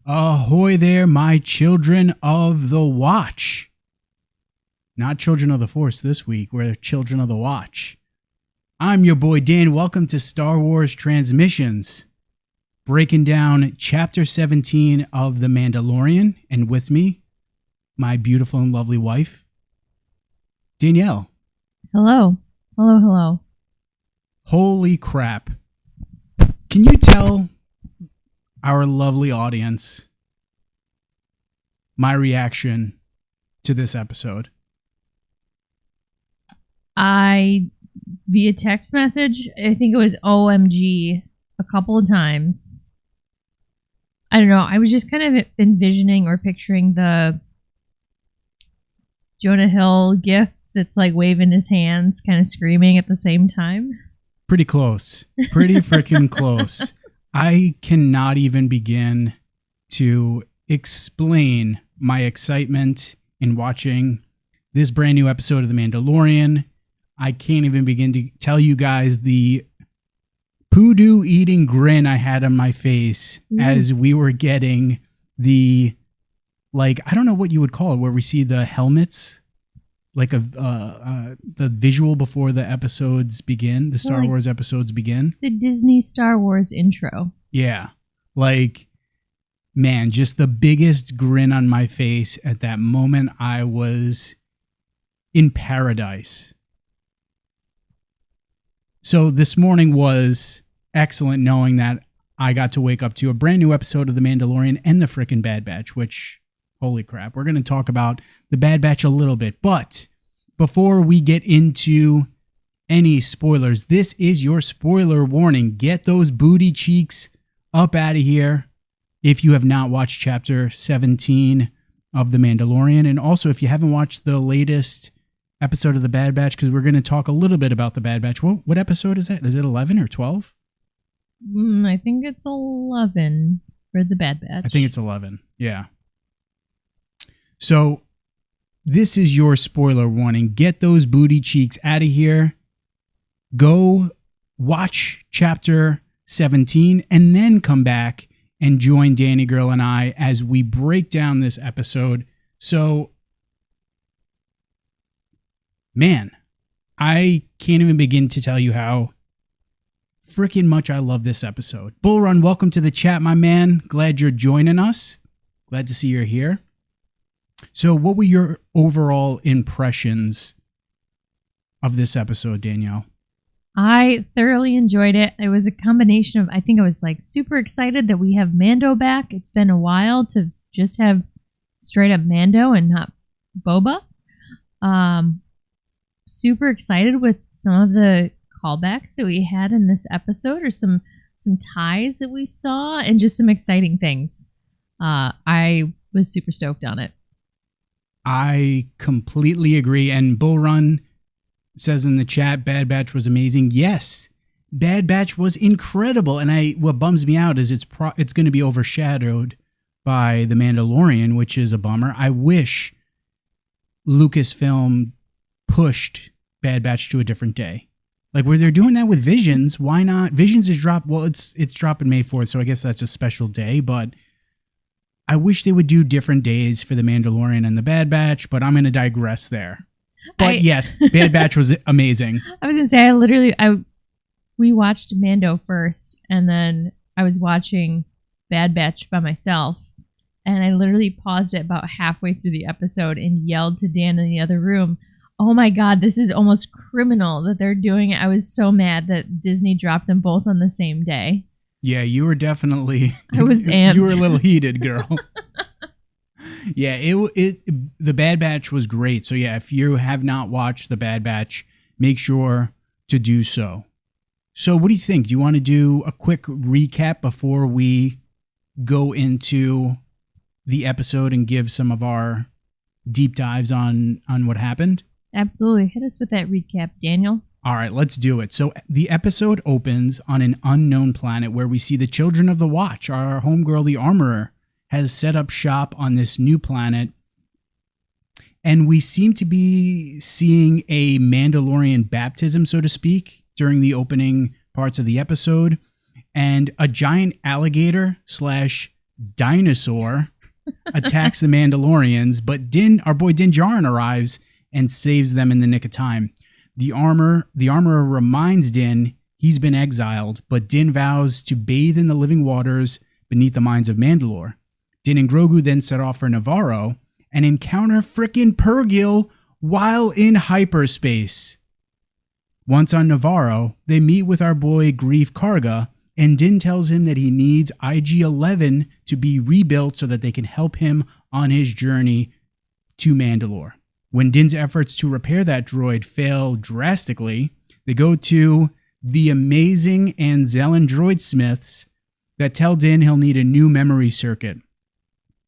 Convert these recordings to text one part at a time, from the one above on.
Ahoy there, my children of the watch. Not children of the force this week, we're children of the watch. I'm your boy Dan, welcome to Star Wars Transmissions. Breaking down Chapter 17 of The Mandalorian, and with me, my beautiful and lovely wife, Danielle. Hello. Hello, hello. Holy crap. Can you tell our lovely audience my reaction to this episode? Via text message, I think it was OMG a couple of times. I don't know. I was just kind of envisioning or picturing the Jonah Hill gif that's like waving his hands, kind of screaming at the same time. Pretty close. Pretty freaking close. I cannot even begin to explain my excitement in watching this brand new episode of The Mandalorian. I can't even begin to tell you guys the poodoo eating grin I had on my face as we were getting the, like, I don't know what you would call it, where we see the helmets, like the visual before the episodes begin, the Star Wars episodes begin. The Disney Star Wars intro. Yeah. Like, man, just the biggest grin on my face at that moment. I was in paradise. So this morning was excellent, knowing that I got to wake up to a brand new episode of The Mandalorian and the frickin' Bad Batch, which, holy crap, we're going to talk about the Bad Batch a little bit. But before we get into any spoilers, this is your spoiler warning. Get those booty cheeks up out of here if you have not watched Chapter 17 of The Mandalorian. And also, if you haven't watched the latest episode of The Bad Batch, because we're going to talk a little bit about The Bad Batch. What episode is that? Is it 11 or 12? I think it's 11 for The Bad Batch. I think it's 11. Yeah. So this is your spoiler warning. Get those booty cheeks out of here. Go watch Chapter 17 and then come back and join Danny Girl and I as we break down this episode. So, man, I can't even begin to tell you how freaking much I love this episode. Bull Run, welcome to the chat, my man. Glad you're joining us. Glad to see you're here. So what were your overall impressions of this episode, Danielle? I thoroughly enjoyed it. It was a combination of, I think I was like super excited that we have Mando back. It's been a while to just have straight up Mando and not Boba. Super excited with some of the callbacks that we had in this episode, or some ties that we saw, and just some exciting things. I was super stoked on it. I completely agree. And Bull Run says in the chat, Bad Batch was amazing. Yes, Bad Batch was incredible. And what bums me out is it's going to be overshadowed by The Mandalorian, which is a bummer. I wish Lucasfilm pushed Bad Batch to a different day. Like, where they're doing that with Visions, why not? Visions is dropped. Well, it's dropping May 4th, so I guess that's a special day, but I wish they would do different days for The Mandalorian and the Bad Batch, but I'm going to digress there. But yes, Bad Batch was amazing. I was going to say, we watched Mando first, and then I was watching Bad Batch by myself, and I literally paused it about halfway through the episode and yelled to Dan in the other room, "Oh my God, this is almost criminal that they're doing it." I was so mad that Disney dropped them both on the same day. Yeah, you were definitely... I was amped. You were a little heated, girl. Yeah, the Bad Batch was great. So yeah, if you have not watched The Bad Batch, make sure to do so. So what do you think? Do you want to do a quick recap before we go into the episode and give some of our deep dives on what happened? Absolutely. Hit us with that recap, Daniel. All right, let's do it. So the episode opens on an unknown planet where we see the Children of the Watch. Our homegirl, the Armorer, has set up shop on this new planet. And we seem to be seeing a Mandalorian baptism, so to speak, during the opening parts of the episode. And a giant alligator / dinosaur attacks the Mandalorians, but our boy Din Djarin arrives and saves them in the nick of time. The armorer reminds Din he's been exiled, but Din vows to bathe in the living waters beneath the mines of Mandalore. Din and Grogu then set off for Nevarro and encounter frickin' Kuiil while in hyperspace. Once on Nevarro, they meet with our boy Greef Karga, and Din tells him that he needs IG-11 to be rebuilt so that they can help him on his journey to Mandalore. When Din's efforts to repair that droid fail drastically, they go to the amazing Anzellan droid smiths that tell Din he'll need a new memory circuit.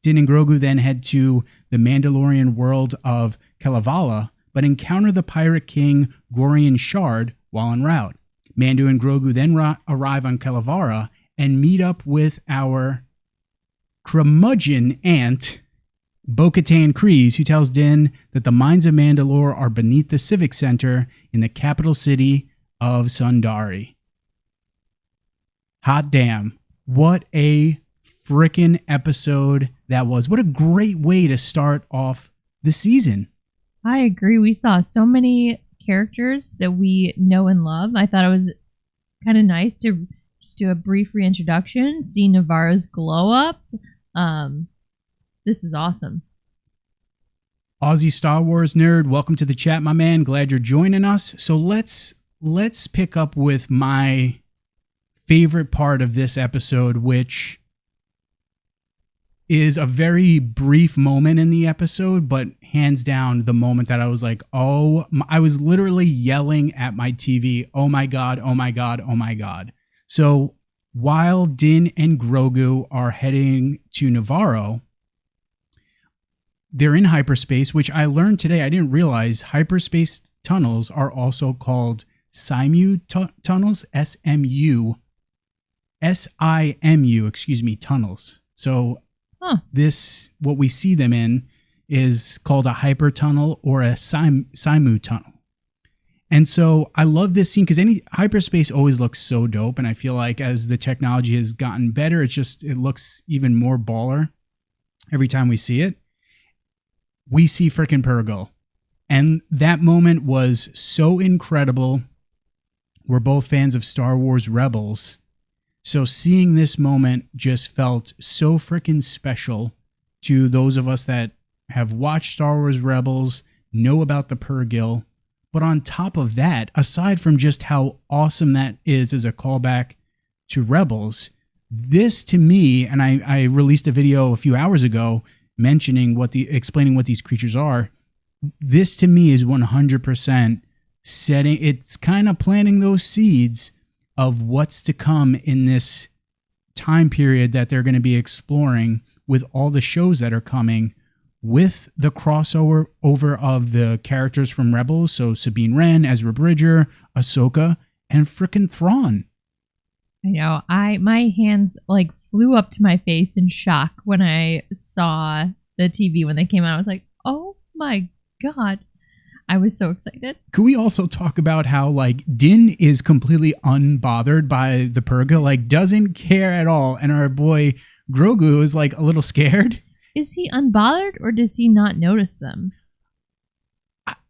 Din and Grogu then head to the Mandalorian world of Kalevala, but encounter the pirate king Gorian Shard while en route. Mando and Grogu then arrive on Kalevala and meet up with our curmudgeon aunt, Bo-Katan Kryze, who tells Din that the mines of Mandalore are beneath the Civic Center in the capital city of Sundari. Hot damn. What a frickin' episode that was. What a great way to start off the season. I agree. We saw so many characters that we know and love. I thought it was kind of nice to just do a brief reintroduction, see Nevarro's glow up. This was awesome. Aussie Star Wars nerd, welcome to the chat, my man. Glad you're joining us. So let's pick up with my favorite part of this episode, which is a very brief moment in the episode, but hands down the moment that I was like, I was literally yelling at my TV, oh my God, oh my God, oh my God. So while Din and Grogu are heading to Nevarro, they're in hyperspace, which I learned today. I didn't realize hyperspace tunnels are also called SIMU tunnels, SIMU, tunnels. So what we see them in is called a hyper tunnel or a SIMU tunnel. And so I love this scene because any hyperspace always looks so dope. And I feel like as the technology has gotten better, it looks even more baller every time we see it. We see frickin' Kuiil. And that moment was so incredible. We're both fans of Star Wars Rebels. So seeing this moment just felt so frickin' special to those of us that have watched Star Wars Rebels, know about the Kuiil. But on top of that, aside from just how awesome that is as a callback to Rebels, this to me, and I released a video a few hours ago mentioning explaining what these creatures are. This to me is 100% it's kind of planting those seeds of what's to come in this time period that they're going to be exploring with all the shows that are coming, with the crossover of the characters from Rebels. So Sabine Wren, Ezra Bridger, Ahsoka, and frickin' Thrawn. I know. My hands like flew up to my face in shock when I saw the TV when they came out. I was like, oh my God. I was so excited. Could we also talk about how like Din is completely unbothered by the Kuiil, like doesn't care at all, and our boy Grogu is like a little scared? Is he unbothered or does he not notice them?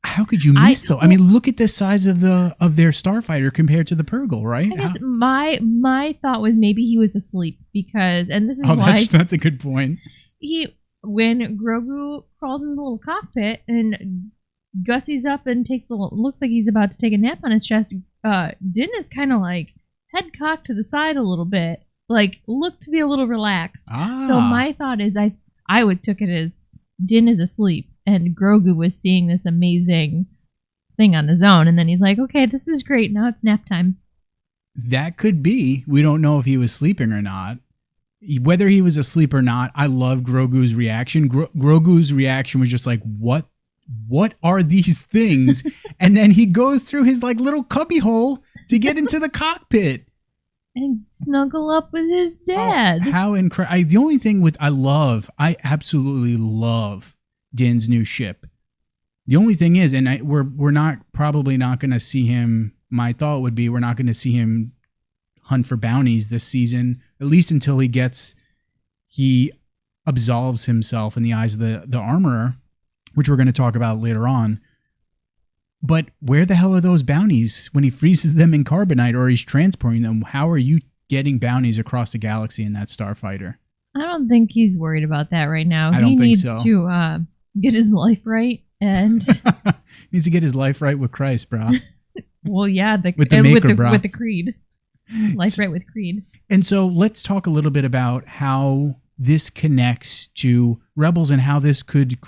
How could you miss though? I mean, look at the size of their starfighter compared to the Kuiil, right? I guess my thought was maybe he was asleep because, and this is why that's a good point. When Grogu crawls in the little cockpit and gussies up and looks like he's about to take a nap on his chest, Din is kind of like head cocked to the side a little bit, like looked to be a little relaxed. So my thought is I took it as Din is asleep and Grogu was seeing this amazing thing on his own, and then he's like, okay, this is great, now it's nap time. That could be. We don't know if he was sleeping or not. Whether he was asleep or not, I love Grogu's reaction. Grogu's reaction was just like, what are these things? And then he goes through his like little cubby hole to get into the cockpit and snuggle up with his dad. Oh, how incredible. The only thing I absolutely love Din's new ship. The only thing is, and we're probably not going to see him. My thought would be we're not going to see him hunt for bounties this season, at least until he gets he absolves himself in the eyes of the armorer, which we're going to talk about later on. But where the hell are those bounties when he freezes them in carbonite or he's transporting them? How are you getting bounties across the galaxy in that starfighter? I don't think he's worried about that right now. I don't he think needs so. to get his life right, and needs to get his life right with Christ, bro. well, yeah, with the maker, bro. With the creed, life right with creed. And so let's talk a little bit about how this connects to Rebels and how this could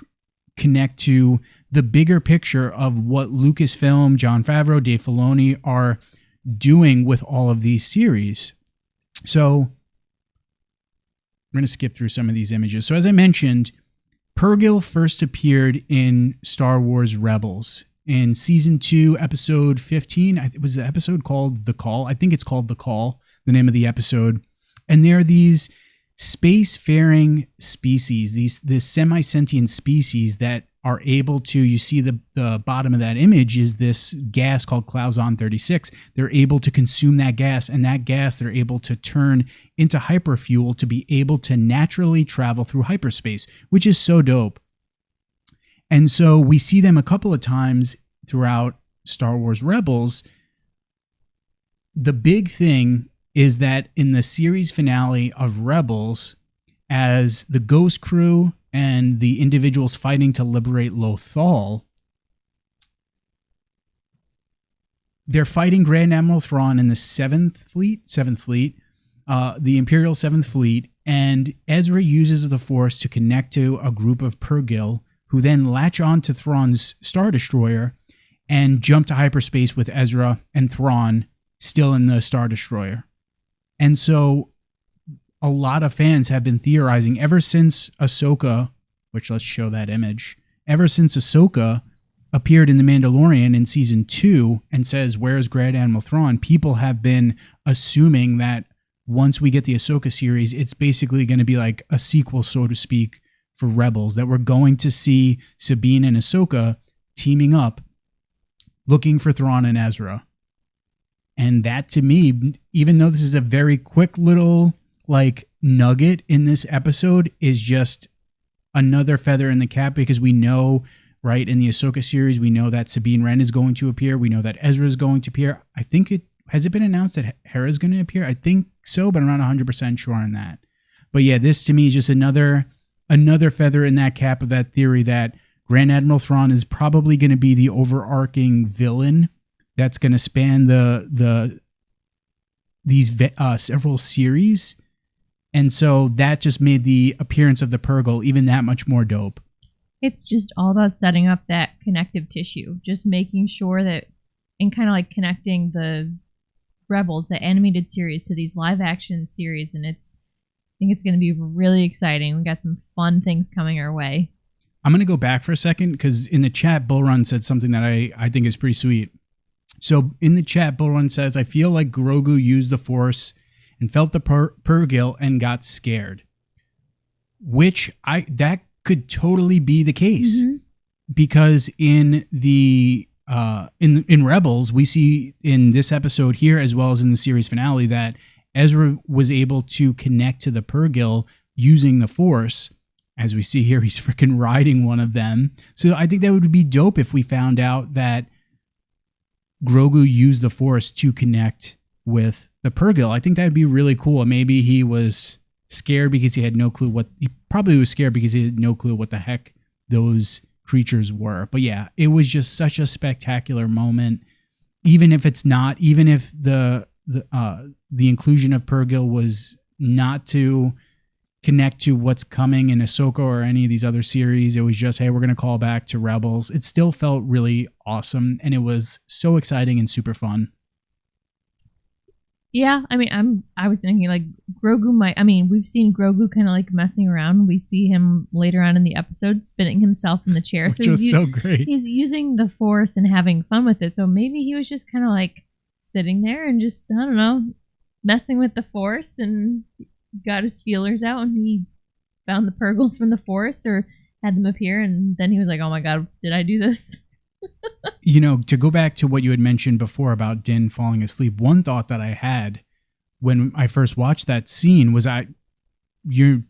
connect to the bigger picture of what Lucasfilm, Jon Favreau, Dave Filoni are doing with all of these series. So I'm going to skip through some of these images. So as I mentioned, Purrgil first appeared in Star Wars Rebels in season 2, episode 15. It was the episode called The Call. I think it's called The Call, the name of the episode. And there are these spacefaring species, this semi-sentient species that are able to, you see the bottom of that image is this gas called Clauson 36. They're able to consume that gas, and that gas they're able to turn into hyperfuel to be able to naturally travel through hyperspace, which is so dope. And so we see them a couple of times throughout Star Wars Rebels. The big thing is that in the series finale of Rebels, as the Ghost Crew and the individuals fighting to liberate Lothal, they're fighting Grand Admiral Thrawn in the 7th Fleet, the Imperial 7th Fleet, and Ezra uses the Force to connect to a group of Purrgil, who then latch on to Thrawn's Star Destroyer and jump to hyperspace with Ezra and Thrawn still in the Star Destroyer. And so a lot of fans have been theorizing ever since Ahsoka, which let's show that image, ever since Ahsoka appeared in The Mandalorian in season 2 and says, "Where's Grand Admiral Thrawn?" People have been assuming that once we get the Ahsoka series, it's basically going to be like a sequel, so to speak, for Rebels, that we're going to see Sabine and Ahsoka teaming up, looking for Thrawn and Ezra. And that, to me, even though this is a very quick little like nugget in this episode, is just another feather in the cap, because we know, right, in the Ahsoka series, we know that Sabine Wren is going to appear. We know that Ezra is going to appear. I think has it been announced that Hera is going to appear? I think so, but I'm not 100% sure on that. But yeah, this to me is just another feather in that cap of that theory that Grand Admiral Thrawn is probably going to be the overarching villain that's going to span these several series. And so that just made the appearance of the Purrgil even that much more dope. It's just all about setting up that connective tissue, just making sure that, and kind of like connecting the Rebels, the animated series, to these live action series. And I think it's going to be really exciting. We got some fun things coming our way. I'm going to go back for a second, because in the chat, Bullrun said something that I think is pretty sweet. So in the chat, Bullrun says, "I feel like Grogu used the Force and felt the Purrgil and got scared," which that could totally be the case, because in the in Rebels, we see in this episode here, as well as in the series finale, that Ezra was able to connect to the Purrgil using the Force. As we see here, he's freaking riding one of them. So I think that would be dope if we found out that Grogu used the Force to connect with the Purrgil. I think that would be really cool. Maybe he was scared because he had no clue he probably was scared because he had no clue what the heck those creatures were. But yeah, it was just such a spectacular moment. Even if the inclusion of Purrgil was not to connect to what's coming in Ahsoka or any of these other series, it was just, hey, we're going to call back to Rebels. It still felt really awesome, and it was so exciting and super fun. Yeah, I mean, I was thinking like Grogu we've seen Grogu kind of like messing around. We see him later on in the episode spinning himself in the chair. Which was so great. He's using the Force and having fun with it. So maybe he was just kind of like sitting there and just, I don't know, messing with the Force, and got his feelers out, and he found the Purrgil from the Force, or had them appear, and then he was like, oh my god, did I do this? To go back to what you had mentioned before about Din falling asleep, one thought that I had when I first watched that scene was, you're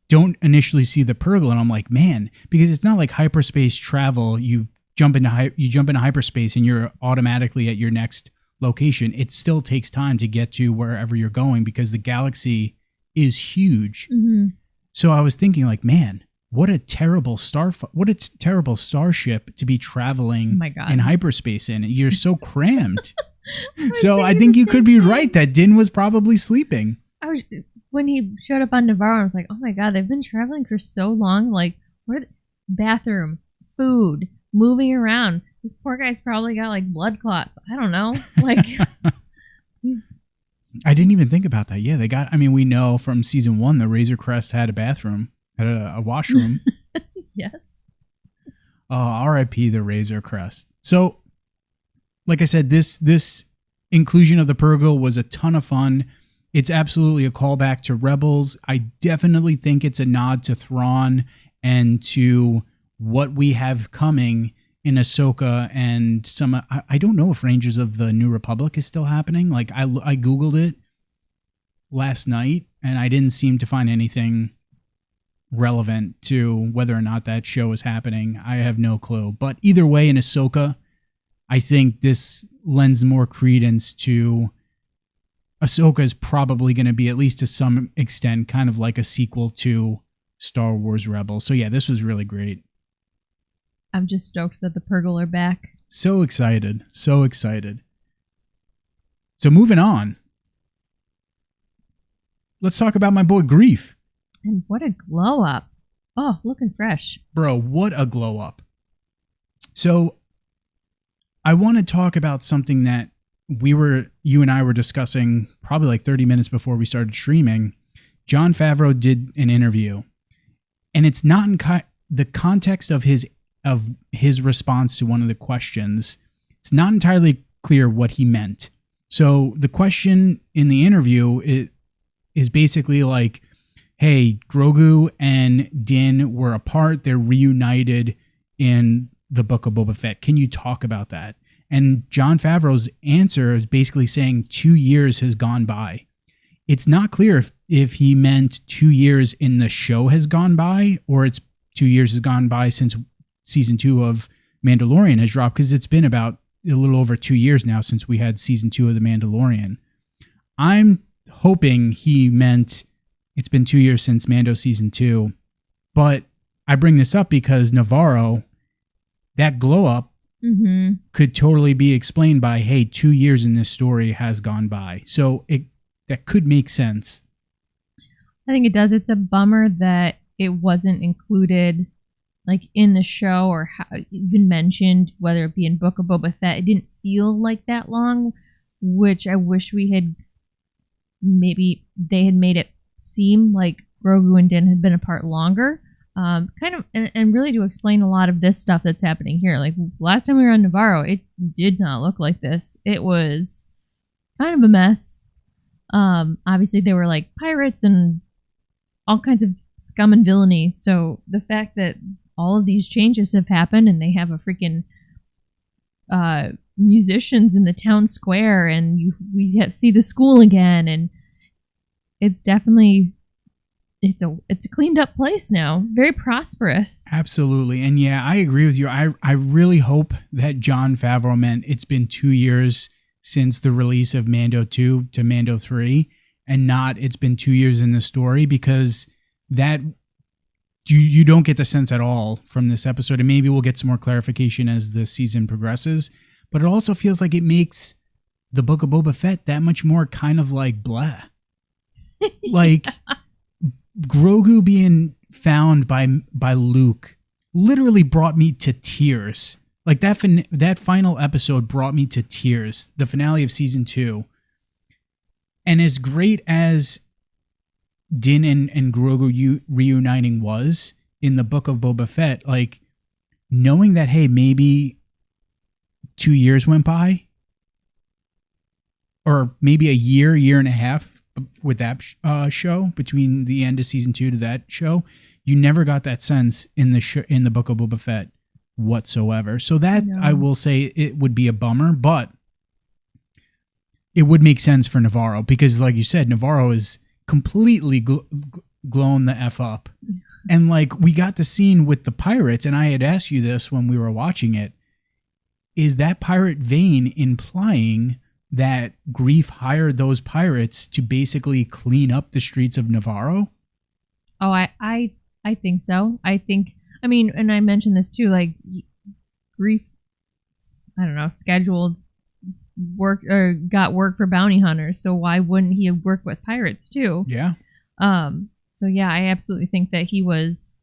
don't initially see the Purrgil, and I'm like, man, because it's not like hyperspace travel. You jump into hyperspace and you're automatically at your next location. It still takes time to get to wherever you're going because the galaxy is huge. Mm-hmm. So I was thinking, like, man, what a terrible starship to be traveling in hyperspace in. You're so crammed. So I think you could be right that Din was probably sleeping. When he showed up on Nevarro, I was like, oh my God, they've been traveling for so long. Like, bathroom, food, moving around. This poor guy's probably got like blood clots. I don't know. Like, I didn't even think about that. Yeah, we know from season 1 the Razor Crest had a bathroom, had a washroom. Yes. R.I.P. the Razor Crest. So, like I said, this inclusion of the Purrgil was a ton of fun. It's absolutely a callback to Rebels. I definitely think it's a nod to Thrawn and to what we have coming in Ahsoka and some. I don't know if Rangers of the New Republic is still happening. Like I Googled it last night and I didn't seem to find anything relevant to whether or not that show is happening. I have no clue. But either way, in Ahsoka, I think this lends more credence to Ahsoka is probably going to be, at least to some extent, kind of like a sequel to Star Wars Rebels. So yeah, this was really great. I'm just stoked that the Purrgil are back. So excited. So excited. So moving on. Let's talk about my boy Grief. And what a glow up. Oh, looking fresh. Bro, what a glow up. So I want to talk about something that you and I were discussing probably like 30 minutes before we started streaming. Jon Favreau did an interview, and it's not in the context of his response to one of the questions. It's not entirely clear what he meant. So the question in the interview is basically like, hey, Grogu and Din were apart. They're reunited in the Book of Boba Fett. Can you talk about that? And Jon Favreau's answer is basically saying 2 years has gone by. It's not clear if he meant 2 years in the show has gone by, or it's 2 years has gone by since season 2 of Mandalorian has dropped, because it's been about a little over 2 years now since we had season 2 of The Mandalorian. I'm hoping he meant it's been 2 years since Mando season 2, but I bring this up because Nevarro, that glow up, could totally be explained by, hey, 2 years in this story has gone by. So that could make sense. I think it does. It's a bummer that it wasn't included like in the show or even mentioned, whether it be in Book of Boba Fett. It didn't feel like that long, which I wish they had made it seem like Grogu and Din had been apart longer. And really to explain a lot of this stuff that's happening here. Like last time we were on Nevarro, it did not look like this. It was kind of a mess. Obviously they were like pirates and all kinds of scum and villainy. So the fact that all of these changes have happened and they have a freaking musicians in the town square, and we see the school again, and it's definitely. It's a cleaned up place now. Very prosperous. Absolutely. And yeah, I agree with you. I really hope that Jon Favreau meant it's been 2 years since the release of Mando 2 to Mando 3, and not it's been 2 years in the story, because that you don't get the sense at all from this episode. And maybe we'll get some more clarification as the season progresses. But it also feels like it makes the Book of Boba Fett that much more kind of like blah. Like... Grogu being found by Luke literally brought me to tears. Like that final episode brought me to tears. The finale of season 2. And as great as Din and Grogu reuniting was in the Book of Boba Fett, like knowing that, hey, maybe 2 years went by, or maybe a year and a half with that show, between the end of season 2 to that show, you never got that sense in the Book of Boba Fett whatsoever. So that, I will say, it would be a bummer, but it would make sense for Nevarro, because like you said, Nevarro is completely glowing the F up And like we got the scene with the pirates, and I had asked you this when we were watching it. Is that pirate vein implying that Greef hired those pirates to basically clean up the streets of Nevarro? Oh, I think so. I mean, and I mentioned this too, like Greef, I don't know, scheduled work or got work for bounty hunters. So why wouldn't he have worked with pirates too? Yeah. So yeah, I absolutely think that he was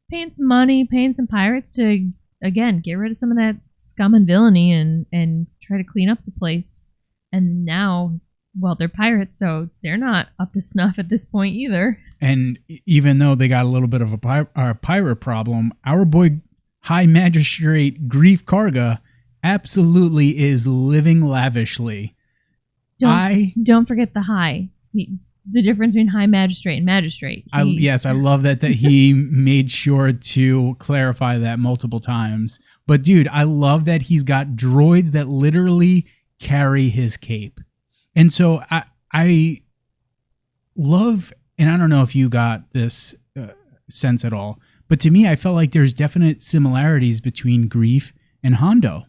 paying some money, paying some pirates to, again, get rid of some of that scum and villainy and try to clean up the place. And now, well, they're pirates, so they're not up to snuff at this point either. And even though they got a little bit of a pirate problem, our boy High Magistrate Greef Karga absolutely is living lavishly. Don't forget the high. The difference between High Magistrate and Magistrate. Yes, I love that he made sure to clarify that multiple times. But dude, I love that he's got droids that literally carry his cape. And so I love, and I don't know if you got this sense at all, but to me, I felt like there's definite similarities between Greef and Lando.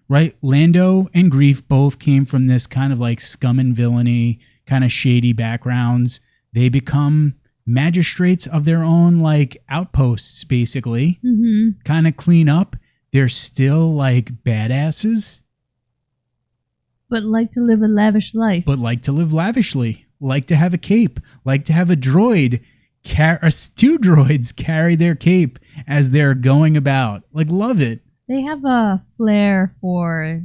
Right? Lando and Greef both came from this kind of like scum and villainy, kind of shady backgrounds. They become magistrates of their own like outposts, basically. Mm-hmm. Kind of clean up. They're still like badasses. But like to live a lavish life. But like to live lavishly. Like to have a cape. Like to have a droid. Two droids carry their cape as they're going about. Like, love it. They have a flair for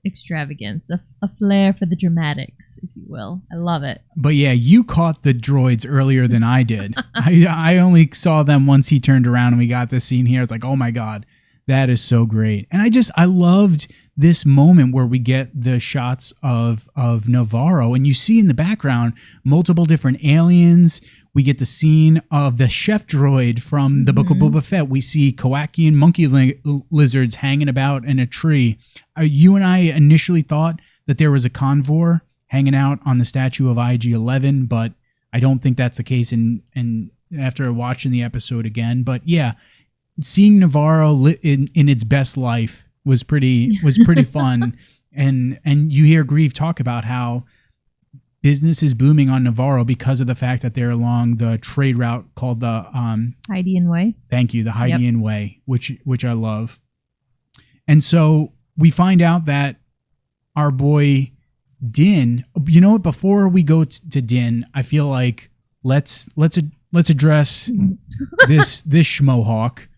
extravagance, a flair for the dramatics, if you will. I love it. But yeah, you caught the droids earlier than I did. I only saw them once he turned around and we got this scene here. It's like, oh my God, that is so great. And I loved this moment where we get the shots of Nevarro, and you see in the background multiple different aliens. We get the scene of the chef droid from the Book of Boba Fett. We see Kowakian monkey lizards hanging about in a tree. You and I initially thought that there was a convor hanging out on the statue of IG-11, but I don't think that's the case. And after watching the episode again, but yeah, seeing Nevarro in its best life was pretty fun. And you hear Greef talk about how business is booming on Nevarro because of the fact that they're along the trade route called the Hydean Way. Thank you, the Hydean Way, which I love. And so we find out that our boy Din. You know what? Before we go to Din, I feel like let's address this schmohawk,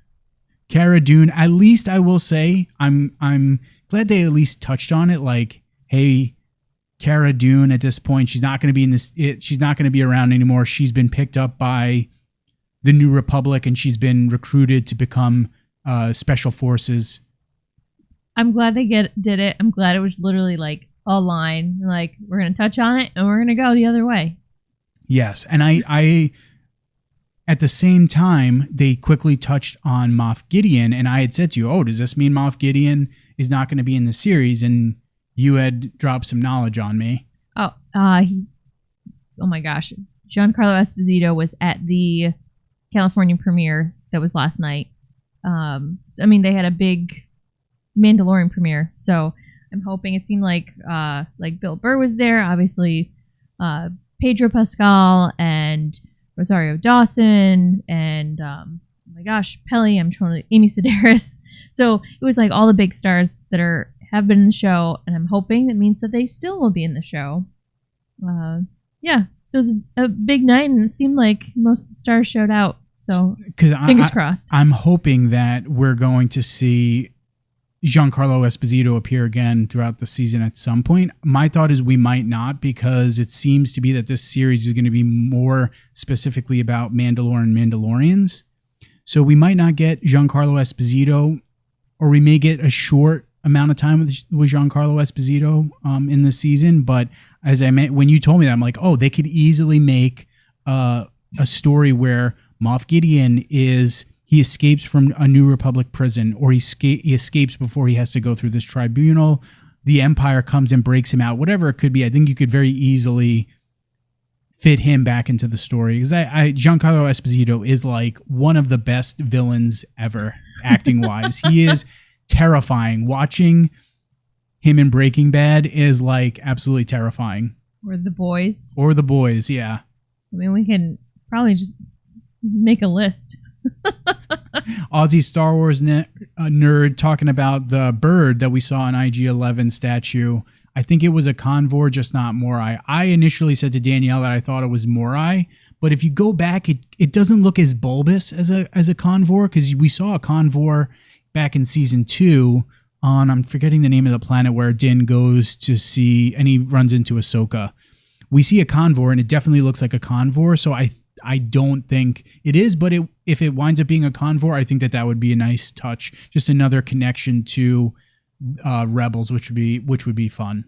Cara Dune. At least I will say I'm glad they at least touched on it. Like, hey, Cara Dune at this point, she's not going to be in this. She's not going to be around anymore. She's been picked up by the New Republic, and she's been recruited to become special forces. I'm glad they did it. I'm glad it was literally like a line. Like, we're going to touch on it, and we're going to go the other way. Yes, and I at the same time, they quickly touched on Moff Gideon, and I had said to you, "Oh, does this mean Moff Gideon is not going to be in the series?" And you had dropped some knowledge on me. Oh, oh my gosh. Giancarlo Esposito was at the California premiere that was last night. I mean, they had a big Mandalorian premiere, so I'm hoping. It seemed like Bill Burr was there, obviously, Pedro Pascal and Rosario Dawson, and oh my gosh, Peli. Amy Sedaris. So it was like all the big stars that have been in the show, and I'm hoping that means that they still will be in the show. Yeah, so it was a big night, and it seemed like most of the stars showed out. So fingers crossed. I'm hoping that we're going to see Giancarlo Esposito appear again throughout the season at some point. My thought is we might not, because it seems to be that this series is going to be more specifically about Mandalorians. So we might not get Giancarlo Esposito, or we may get a short amount of time with Giancarlo Esposito in the season. But as I meant, when you told me that, I'm like, oh, they could easily make a story where Moff Gideon he escapes from a New Republic prison, or he escapes before he has to go through this tribunal. The Empire comes and breaks him out, whatever it could be. I think you could very easily fit him back into the story. Because Giancarlo Esposito is like one of the best villains ever, acting wise. He is terrifying. Watching him in Breaking Bad is like absolutely terrifying. Or The Boys. Yeah. I mean, we can probably just make a list. Aussie Star Wars nerd talking about the bird that we saw in IG-11 statue. I think it was a convor, just not Morai. I initially said to Danielle that I thought it was Morai, but if you go back, it doesn't look as bulbous as a convor, because we saw a convor back in season 2 on, I'm forgetting the name of the planet where Din goes to see, and he runs into Ahsoka. We see a convor, and it definitely looks like a convor, so I don't think it is, but if it winds up being a convor, I think that would be a nice touch. Just another connection to Rebels, which would be fun.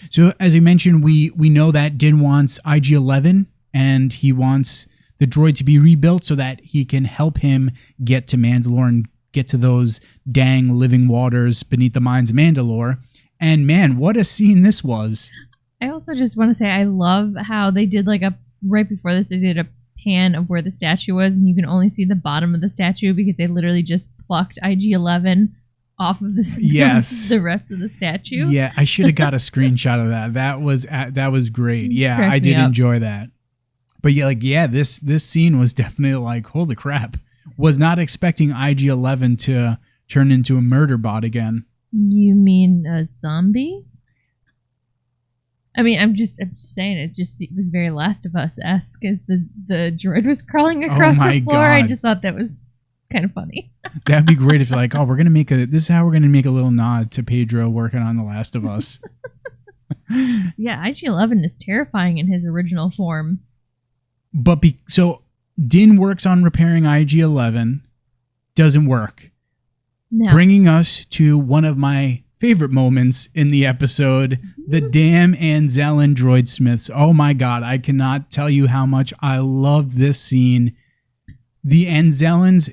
So as I mentioned, we know that Din wants IG-11, and he wants the droid to be rebuilt so that he can help him get to Mandalore and get to those dang living waters beneath the mines of Mandalore. And man, what a scene this was. I also just want to say I love how they did right before this, they did a pan of where the statue was, and you can only see the bottom of the statue because they literally just plucked IG-11 off of the rest of the statue. Yeah, I should have got a screenshot of that. That was great. Yeah, I did enjoy that. But this scene was definitely like, holy crap. Was not expecting IG-11 to turn into a murder bot again. You mean a zombie? I mean, I'm just saying it was very Last of Us-esque as the droid was crawling across the floor. God. I just thought that was kind of funny. That'd be great if like, we're going to this is how we're going to make a little nod to Pedro working on The Last of Us. Yeah, IG-11 is terrifying in his original form. But so Din works on repairing IG-11, doesn't work. No. Bringing us to one of my favorite moments in the episode, the damn Anzellan droid smiths. Oh my God, I cannot tell you how much I love this scene. The Anzellans,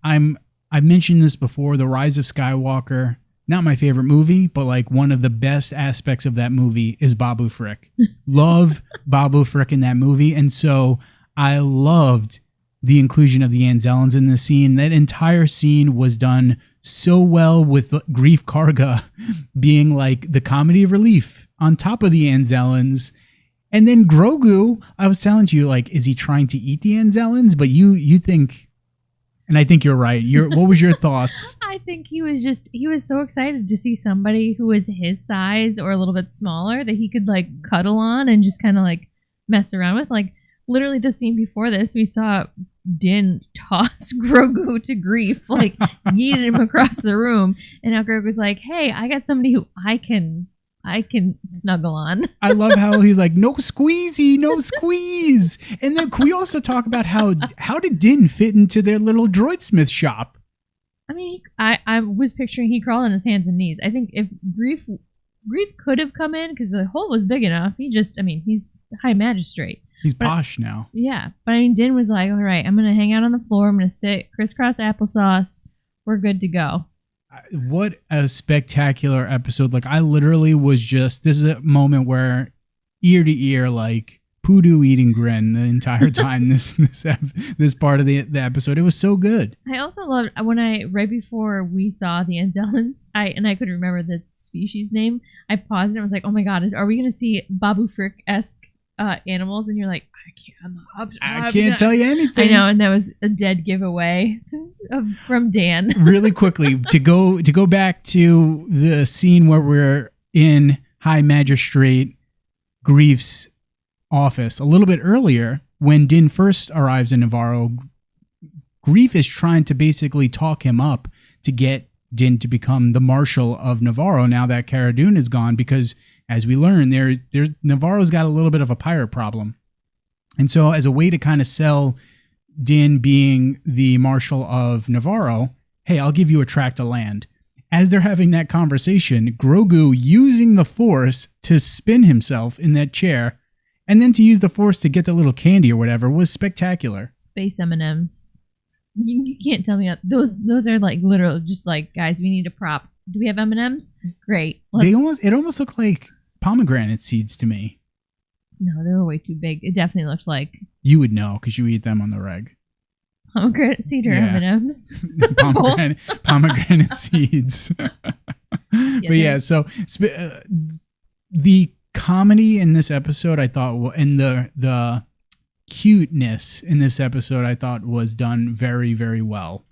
I've mentioned this before, The Rise of Skywalker, not my favorite movie, but like one of the best aspects of that movie is Babu Frick. Love Babu Frick in that movie. And so I loved the inclusion of the Anzellans in the scene. That entire scene was done so well, with Greef Karga being like the comedy relief on top of the Anzellans. And then Grogu, I was telling you, like, is he trying to eat the Anzellans? But you think, and I think you're right. What was your thoughts? I think he was so excited to see somebody who was his size or a little bit smaller that he could like cuddle on and just kind of like mess around with. Like literally the scene before this, we saw Din toss Grogu to Greef, like yeeted him across the room, and now Grogu's like, "Hey, I got somebody who I can snuggle on." I love how he's like, "No squeezy, no squeeze." And then can we also talk about how did Din fit into their little droidsmith shop? I mean, I was picturing he crawled on his hands and knees. I think if Greef could have come in because the hole was big enough. He's the High Magistrate. He's posh now. Yeah. But I mean, Din was like, all right, I'm going to hang out on the floor. I'm going to sit crisscross applesauce. We're good to go. What a spectacular episode. Like, I literally was this is a moment where ear to ear, like, poodoo eating grin the entire time this part of the episode. It was so good. I also loved when right before we saw the Anzellans, I couldn't remember the species name. I paused and I was like, oh my God, are we going to see Babu Frick-esque animals? And you're like, I can't tell you anything. I know, and that was a dead giveaway from Dan. Really quickly, to go back to the scene where we're in High Magistrate Greef's office a little bit earlier, when Din first arrives in Nevarro, Greef is trying to basically talk him up to get Din to become the Marshal of Nevarro now that Cara Dune is gone, because as we learn, Nevarro's got a little bit of a pirate problem. And so as a way to kind of sell Din being the Marshal of Nevarro, hey, I'll give you a tract of land. As they're having that conversation, Grogu using the Force to spin himself in that chair and then to use the Force to get the little candy or whatever was spectacular. Space M&Ms. You can't tell me. Those are like literal, just like, guys, we need a prop. Do we have M&Ms? Great. It almost looked like pomegranate seeds to me. No, they were way too big. It definitely looked like You would know because you eat them on the reg. pomegranate seed or Yeah. M&Ms. Pomegranate seeds. But yeah, so the comedy in this episode, I thought, and the cuteness in this episode, I thought was done very, very well.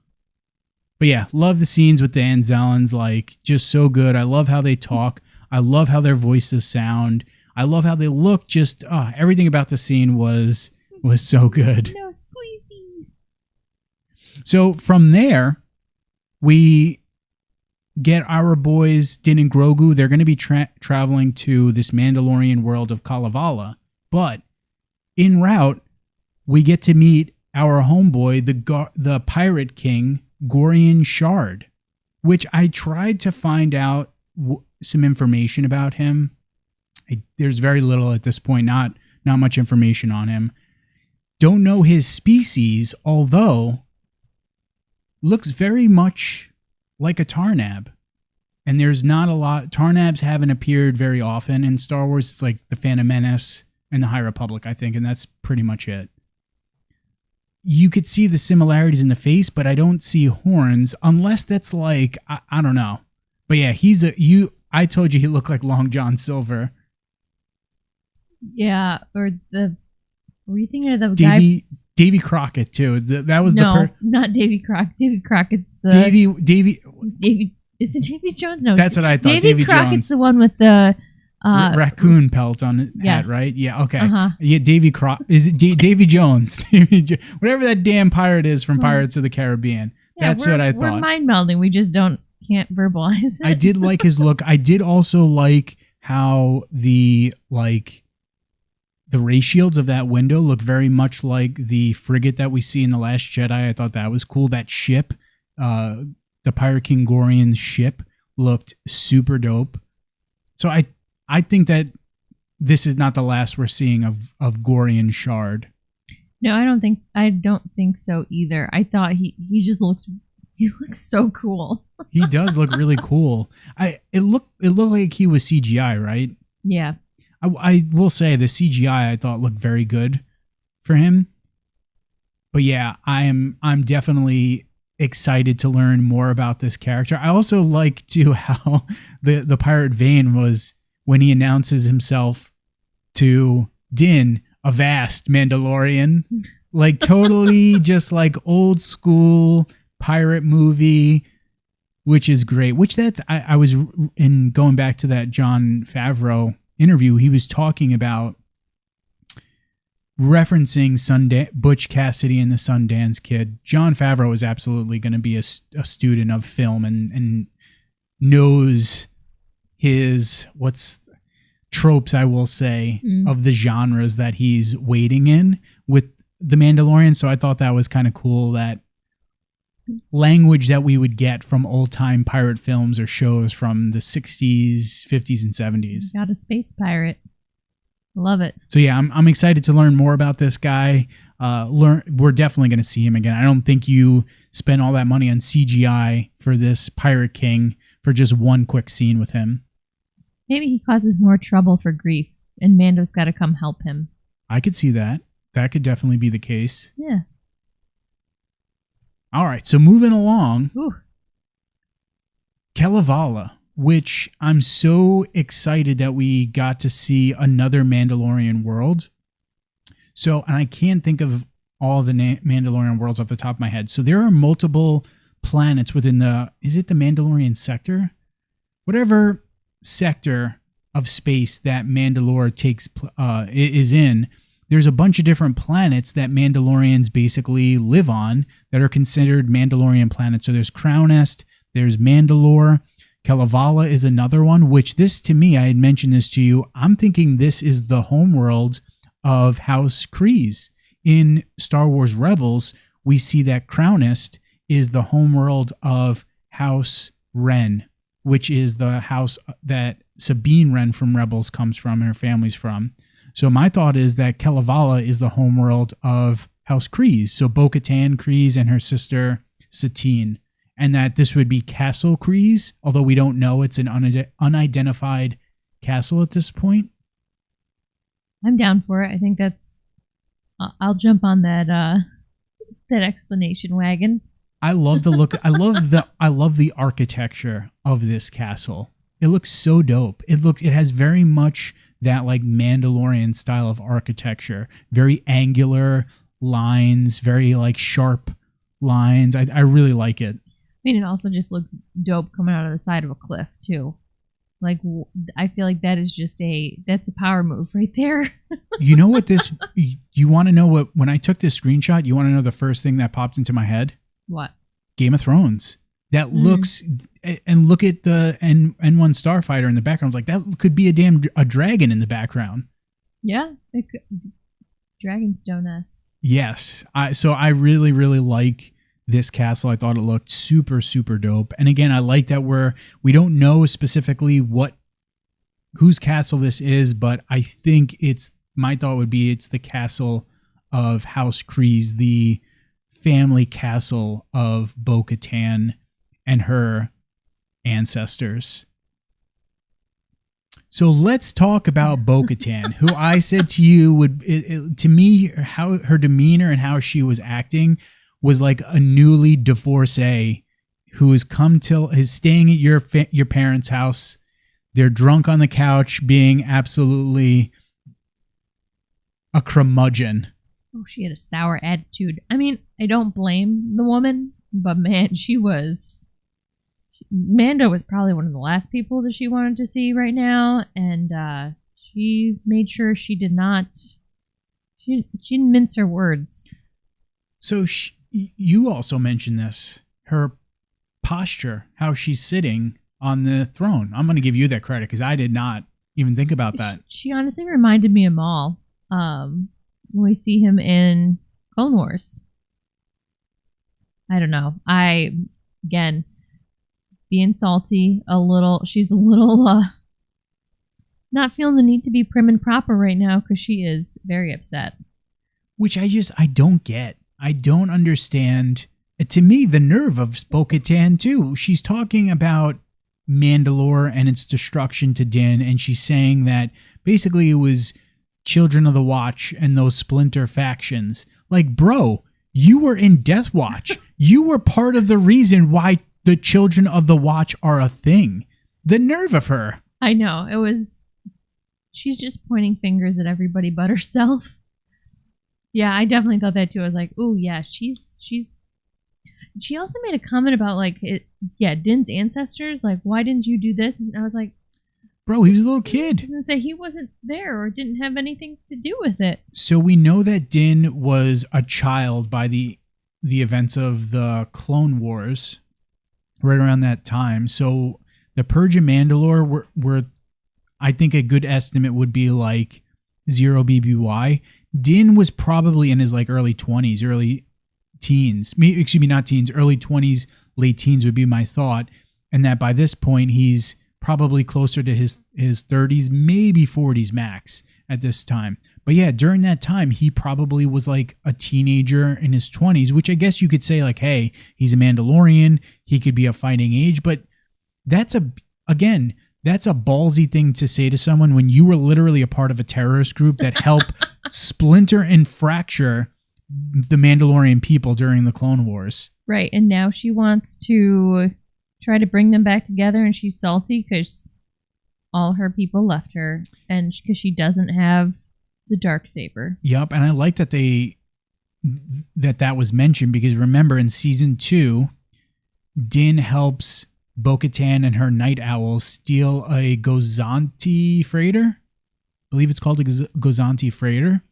But yeah, love the scenes with the Anzellans, like just so good. I love how they talk. I love how their voices sound. I love how they look. Just everything about the scene was so good. No squeezy. So from there, we get our boys Din and Grogu. They're going to be traveling to this Mandalorian world of Kalevala. But en route, we get to meet our homeboy, the Pirate King, Gorian Shard, which I tried to find out some information about him. There's very little at this point, not much information on him. Don't know his species, although looks very much like a Tarnab. And there's not a lot. Tarnabs haven't appeared very often in Star Wars. It's like the Phantom Menace and the High Republic, I think, and that's pretty much it. You could see the similarities in the face, but I don't see horns, unless that's like, I don't know. But yeah, I told you he looked like Long John Silver. Yeah, or were you thinking of the guy? Davy Crockett too. That was not Davy Crockett. Davy Crockett's the Davy. Is it Davy Jones? No, that's what I thought. Davy Crockett's Jones, the one with the raccoon pelt on his hat, right? Yeah, okay. Uh-huh. Yeah, is it Davy Jones? Whatever that damn pirate is from Pirates of the Caribbean. Yeah, that's what I thought. We're mind melding. We just can't verbalize it. I did like his look. I did also like how the ray shields of that window look very much like the frigate that we see in The Last Jedi. I thought that was cool. That ship, the Pirate King Gorian's ship, looked super dope. So I think that this is not the last we're seeing of Gorian Shard. No, I don't think so either. I thought he looks so cool. He does look really cool. It looked like he was CGI, right? Yeah. I will say the CGI I thought looked very good for him. But yeah, I'm definitely excited to learn more about this character. I also like too how the Pirate Vane was when he announces himself to Din, a vast Mandalorian, like totally just like old school pirate movie, which is great. Which I was in going back to that Jon Favreau interview, he was talking about referencing Butch Cassidy and the Sundance Kid. Jon Favreau is absolutely going to be a student of film and knows his tropes, I will say, of the genres that he's wading in with The Mandalorian. So I thought that was kind of cool, that language that we would get from old-time pirate films or shows from the 60s, 50s, and 70s. Got a space pirate. Love it. So yeah, I'm excited to learn more about this guy. We're definitely going to see him again. I don't think you spend all that money on CGI for this Pirate King for just one quick scene with him. Maybe he causes more trouble for Grief, and Mando's got to come help him. I could see that. That could definitely be the case. Yeah. All right, so moving along. Ooh. Kalevala, which I'm so excited that we got to see another Mandalorian world. So, and I can't think of all the Mandalorian worlds off the top of my head. So there are multiple planets within is it the Mandalorian sector? Whatever sector of space that Mandalore is in, there's a bunch of different planets that Mandalorians basically live on that are considered Mandalorian planets. So there's Crownest, there's Mandalore, Kalevala is another one, which this, to me, I had mentioned this to you, I'm thinking this is the homeworld of House Kryze. In Star Wars Rebels, we see that Crownest is the homeworld of House Wren, which is the house that Sabine Wren from Rebels comes from and her family's from. So my thought is that Kalevala is the homeworld of House Kryze, so Bo-Katan Kryze and her sister Satine, and that this would be Castle Kryze, although we don't know, it's an unidentified castle at this point. I'm down for it. I think that's. I'll jump on that explanation wagon. I love the look. I love the architecture of this castle. It looks so dope. It has very much that like Mandalorian style of architecture. Very angular lines, very like sharp lines. I really like it. I mean, it also just looks dope coming out of the side of a cliff too. Like, I feel like that is just that's a power move right there. You know what you want to know what, when I took this screenshot, you want to know the first thing that popped into my head? What? Game of Thrones. That looks, and look at the N1 Starfighter in the background. I was like, that could be a dragon in the background. Yeah. Dragonstone-esque. Yes. So I really, really like this castle. I thought it looked super, super dope. And again, I like that we don't know specifically whose castle this is, but I think my thought would be it's the castle of House Kryze, the family castle of Bo-Katan and her ancestors. So let's talk about Bo-Katan, who I said to you to me, how her demeanor and how she was acting was like a newly divorcee who is staying at your parents' house. They're drunk on the couch, being absolutely a curmudgeon. Oh, she had a sour attitude. I mean, I don't blame the woman, but man, Mando was probably one of the last people that she wanted to see right now, and she made sure she didn't mince her words. So you also mentioned this, her posture, how she's sitting on the throne. I'm going to give you that credit because I did not even think about that. She honestly reminded me of Maul when we see him in Clone Wars. I don't know. Again, being salty a little. She's a little not feeling the need to be prim and proper right now because she is very upset. Which I don't get. I don't understand. To me, the nerve of Bo-Katan too. She's talking about Mandalore and its destruction to Din, and she's saying that basically it was Children of the Watch and those splinter factions. Like, bro, you were in Death Watch. You were part of the reason why the Children of the Watch are a thing. The nerve of her. I know. She's just pointing fingers at everybody but herself. Yeah, I definitely thought that too. I was like, "Ooh, yeah, she also made a comment about Din's ancestors. Like, why didn't you do this?" And I was like, "Bro, he was a little kid." I was gonna say he wasn't there or didn't have anything to do with it. So we know that Din was a child by the events of the Clone Wars, right around that time. So the Purge of Mandalore were I think a good estimate would be like 0 BBY. Din was probably in his like early 20s, early teens. Excuse me, not teens, early 20s, late teens would be my thought. And that by this point, he's probably closer to his 30s, maybe 40s max at this time. But yeah, during that time, he probably was like a teenager in his 20s, which I guess you could say like, hey, he's a Mandalorian. He could be a fighting age. But that's a ballsy thing to say to someone when you were literally a part of a terrorist group that helped splinter and fracture the Mandalorian people during the Clone Wars. Right, and now she wants to try to bring them back together, and she's salty because all her people left her, and because she doesn't have the Darksaber. Yep, and I like that that was mentioned because remember in season 2, Din helps Bo-Katan and her night owl steal a Gozanti freighter. I believe it's called a Gozanti freighter.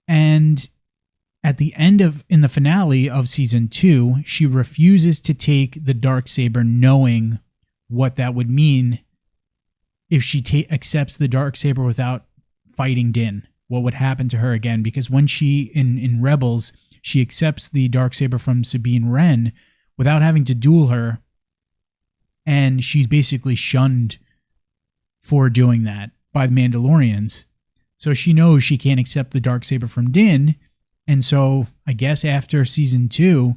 And at the end in the finale of season 2, she refuses to take the Darksaber, knowing what that would mean if she accepts the Darksaber without fighting Din. What would happen to her again? Because when she in Rebels, she accepts the Darksaber from Sabine Wren without having to duel her. And she's basically shunned for doing that by the Mandalorians. So she knows she can't accept the Darksaber from Din. And so I guess after season 2,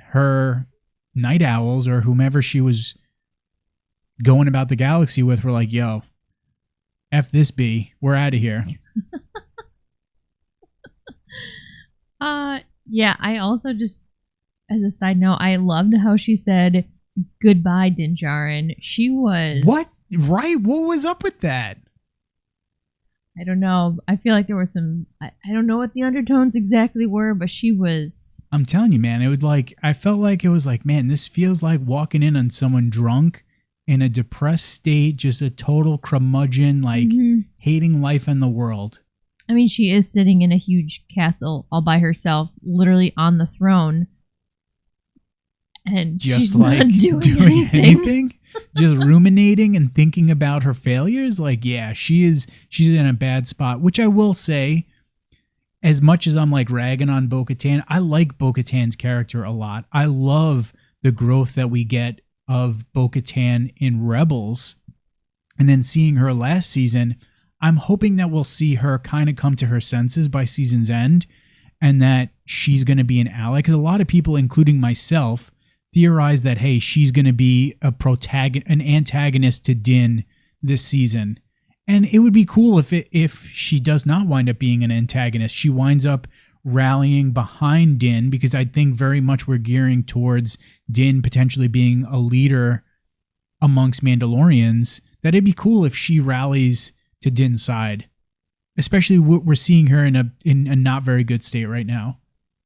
her night owls or whomever she was going about the galaxy with were like, yo, F this B. We're out of here. Yeah, I also just, as a side note, I loved how she said, "Goodbye, Din Djarin." She was... What? Right? What was up with that? I don't know. I feel like there were some... I don't know what the undertones exactly were, but she was... I'm telling you, man, it would like... I felt like it was like, man, this feels like walking in on someone drunk in a depressed state, just a total curmudgeon, like hating life and the world. I mean, she is sitting in a huge castle all by herself, literally on the throne. And just she's like not doing anything. Just ruminating and thinking about her failures. Like, yeah, she's in a bad spot, which I will say, as much as I'm like ragging on Bo-Katan, I like Bo-Katan's character a lot. I love the growth that we get of Bo-Katan in Rebels. And then seeing her last season, I'm hoping that we'll see her kind of come to her senses by season's end and that she's going to be an ally. Because a lot of people, including myself, theorize that, hey, she's going to be an antagonist to Din this season. And it would be cool if she does not wind up being an antagonist. She winds up rallying behind Din, because I think very much we're gearing towards Din potentially being a leader amongst Mandalorians. That it'd be cool if she rallies to Din's side, especially we're seeing her in a not very good state right now.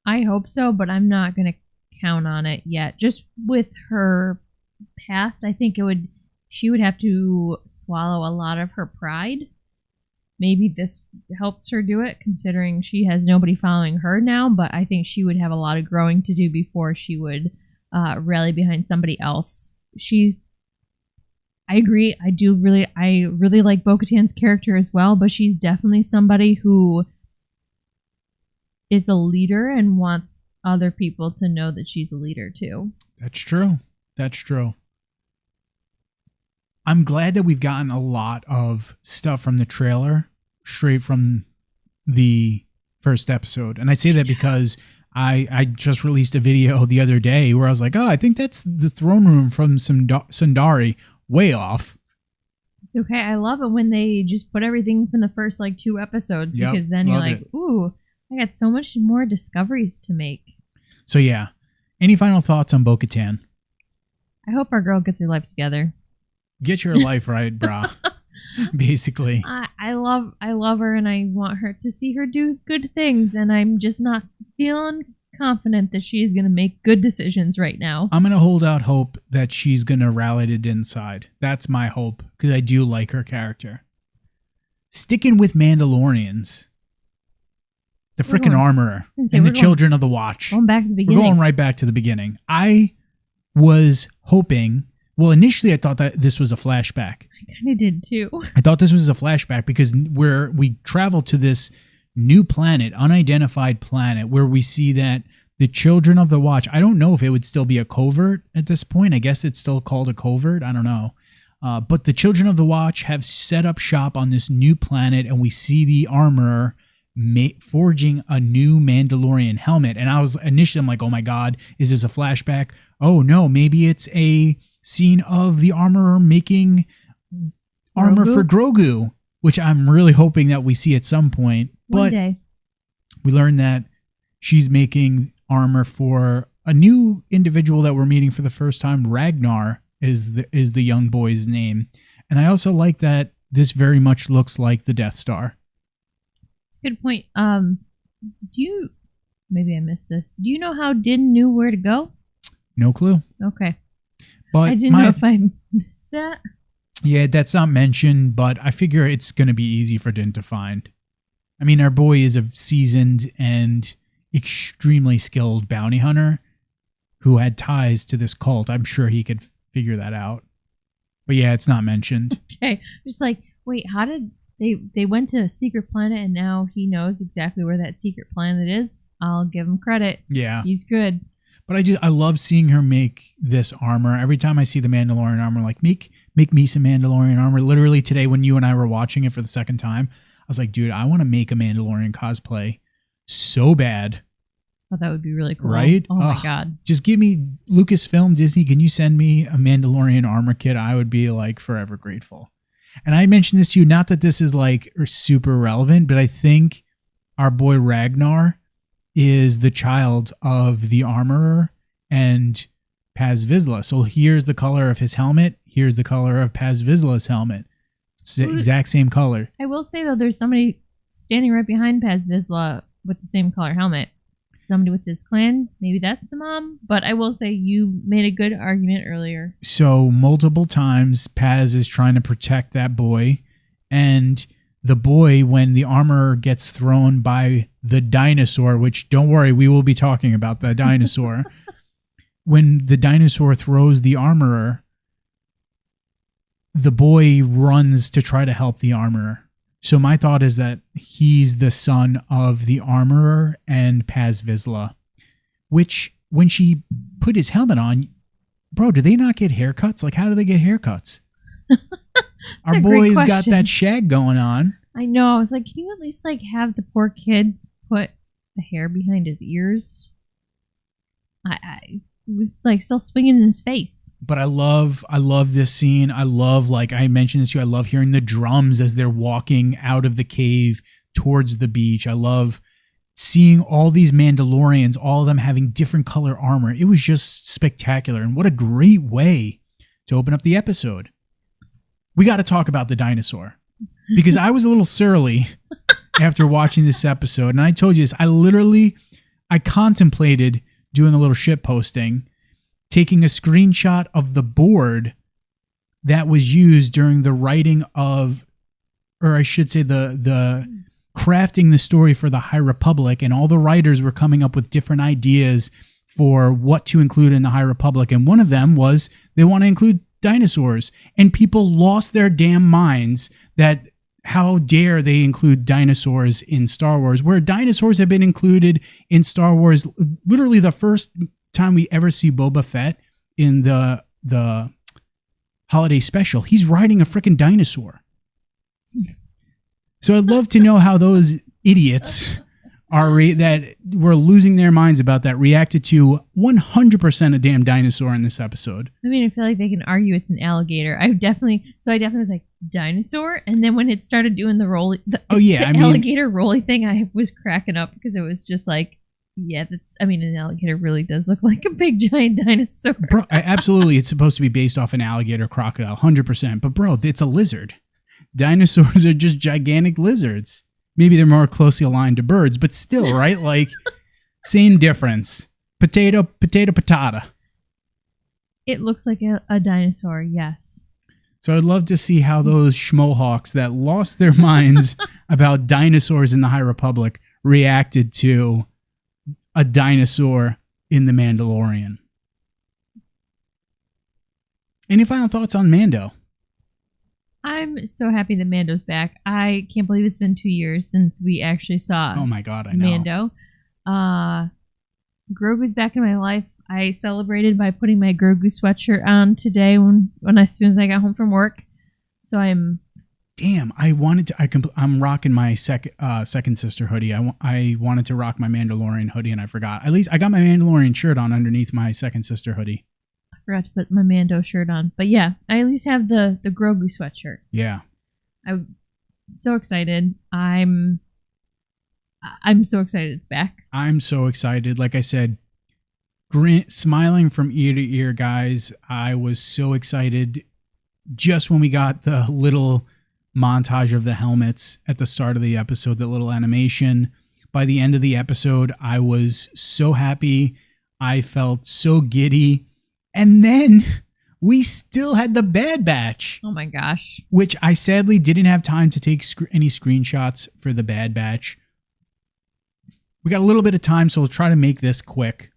I hope so, but I'm not going to count on it yet. Just with her past, I think she would have to swallow a lot of her pride. Maybe this helps her do it, considering she has nobody following her now, but I think she would have a lot of growing to do before she would rally behind somebody else. I agree. I really like Bo-Katan's character as well, but she's definitely somebody who is a leader and wants other people to know that she's a leader too. That's true. That's true. I'm glad that we've gotten a lot of stuff from the trailer straight from the first episode. And I say that because I just released a video the other day where I was like, oh, I think that's the throne room from Sundari. Way off. It's okay. I love it when they just put everything from the first 2 episodes, because then you're like, ooh, I got so much more discoveries to make. So yeah. Any final thoughts on Bo-Katan? I hope our girl gets her life together. Get your life right, brah. Basically. I love her, and I want her to see her do good things, and I'm just not feeling confident that she's going to make good decisions right now. I'm going to hold out hope that she's going to rally to Din's side. That's my hope, because I do like her character. Sticking with Mandalorians, the freaking armorer and the children of the Watch. Going back to the beginning. We're going right back to the beginning. I was hoping, well, initially I thought that this was a flashback. I kind of did too. I thought this was a flashback because we travel to this new planet, unidentified planet, where we see that the children of the Watch, I don't know if it would still be a covert at this point. I guess it's still called a covert. I don't know. But the children of the Watch have set up shop on this new planet, and we see the armorer forging a new Mandalorian helmet. And I was initially, I'm like, oh my God, is this a flashback? Oh no, maybe it's a scene of the armorer making armor for Grogu, which I'm really hoping that we see at some point. One day. We learned that she's making armor for a new individual that we're meeting for the first time. Ragnar is the young boy's name. And I also like that this very much looks like the Death Star. Good point. Maybe I missed this. Do you know how Din knew where to go? No clue. Okay. But I didn't know if I missed that. Yeah, that's not mentioned, but I figure it's going to be easy for Din to find. I mean, our boy is a seasoned and extremely skilled bounty hunter who had ties to this cult. I'm sure he could figure that out. But yeah, it's not mentioned. Okay. Just like, wait, how did they went to a secret planet and now he knows exactly where that secret planet is? I'll give him credit. Yeah. He's good. But I love seeing her make this armor. Every time I see the Mandalorian armor, like, make me some Mandalorian armor. Literally today when you and I were watching it for the second time, I was like, dude, I want to make a Mandalorian cosplay so bad. Oh, that would be really cool. Right? Oh my God. Just give me Lucasfilm, Disney, can you send me a Mandalorian armor kit? I would be like forever grateful. And I mentioned this to you, not that this is like super relevant, but I think our boy Ragnar is the child of the armorer and Paz Vizsla. So here's the color of his helmet. Here's the color of Paz Vizsla's helmet. It's the exact same color. I will say, though, there's somebody standing right behind Paz Vizsla with the same color helmet. Somebody with this clan. Maybe that's the mom. But I will say you made a good argument earlier. So multiple times Paz is trying to protect that boy. And the boy, when the armor gets thrown by the dinosaur, which don't worry, we will be talking about the dinosaur. When the dinosaur throws the armorer, the boy runs to try to help the armorer. So my thought is that he's the son of the armorer and Paz Vizsla, which when she put his helmet on, bro, do they not get haircuts? Like, how do they get haircuts? Our boy's got that shag going on. I know. I was like, can you at least like have the poor kid put the hair behind his ears? I was like still swinging in his face. But I love this scene. I love, like I mentioned this to you, I love hearing the drums as they're walking out of the cave towards the beach. I love seeing all these Mandalorians, all of them having different color armor. It was just spectacular. And what a great way to open up the episode. We got to talk about the dinosaur because I was a little surly after watching this episode. And I told you this, I contemplated doing a little shit posting, taking a screenshot of the board that was used during the writing of, or I should say the crafting the story for the High Republic, and all the writers were coming up with different ideas for what to include in the High Republic. And one of them was they want to include dinosaurs, and people lost their damn minds that how dare they include dinosaurs in Star Wars, where dinosaurs have been included in Star Wars. Literally the first time we ever see Boba Fett in the holiday special, he's riding a freaking dinosaur. So I'd love to know how those idiots that were losing their minds about that reacted to 100% a damn dinosaur in this episode. I mean, I feel like they can argue it's an alligator. I definitely was like, dinosaur? And then when it started doing the alligator rolly thing, I was cracking up because it was just like, yeah, an alligator really does look like a big giant dinosaur. Bro, absolutely. It's supposed to be based off an alligator crocodile, 100%. But bro, it's a lizard. Dinosaurs are just gigantic lizards. Maybe they're more closely aligned to birds, but still, right? Like, same difference. Potato, patata. It looks like a dinosaur, yes. So I'd love to see how those schmohawks that lost their minds about dinosaurs in the High Republic reacted to a dinosaur in The Mandalorian. Any final thoughts on Mando? I'm so happy that Mando's back. I can't believe it's been 2 years since we actually saw Oh my God, I know. Mando. Grogu's back in my life. I celebrated by putting my Grogu sweatshirt on today as soon as I got home from work. So I'm... Damn, I'm rocking my second sister hoodie. I wanted to rock my Mandalorian hoodie and I forgot. At least I got my Mandalorian shirt on underneath my second sister hoodie. I forgot to put my Mando shirt on. But yeah, I at least have the Grogu sweatshirt. Yeah. I'm so excited. I'm so excited it's back. I'm so excited. Like I said, smiling from ear to ear, guys. I was so excited just when we got the little montage of the helmets at the start of the episode, that little animation. By the end of the episode, I was so happy. I felt so giddy. And then we still had the Bad Batch. Oh my gosh. Which I sadly didn't have time to take any screenshots for the Bad Batch. We got a little bit of time, so we'll try to make this quick.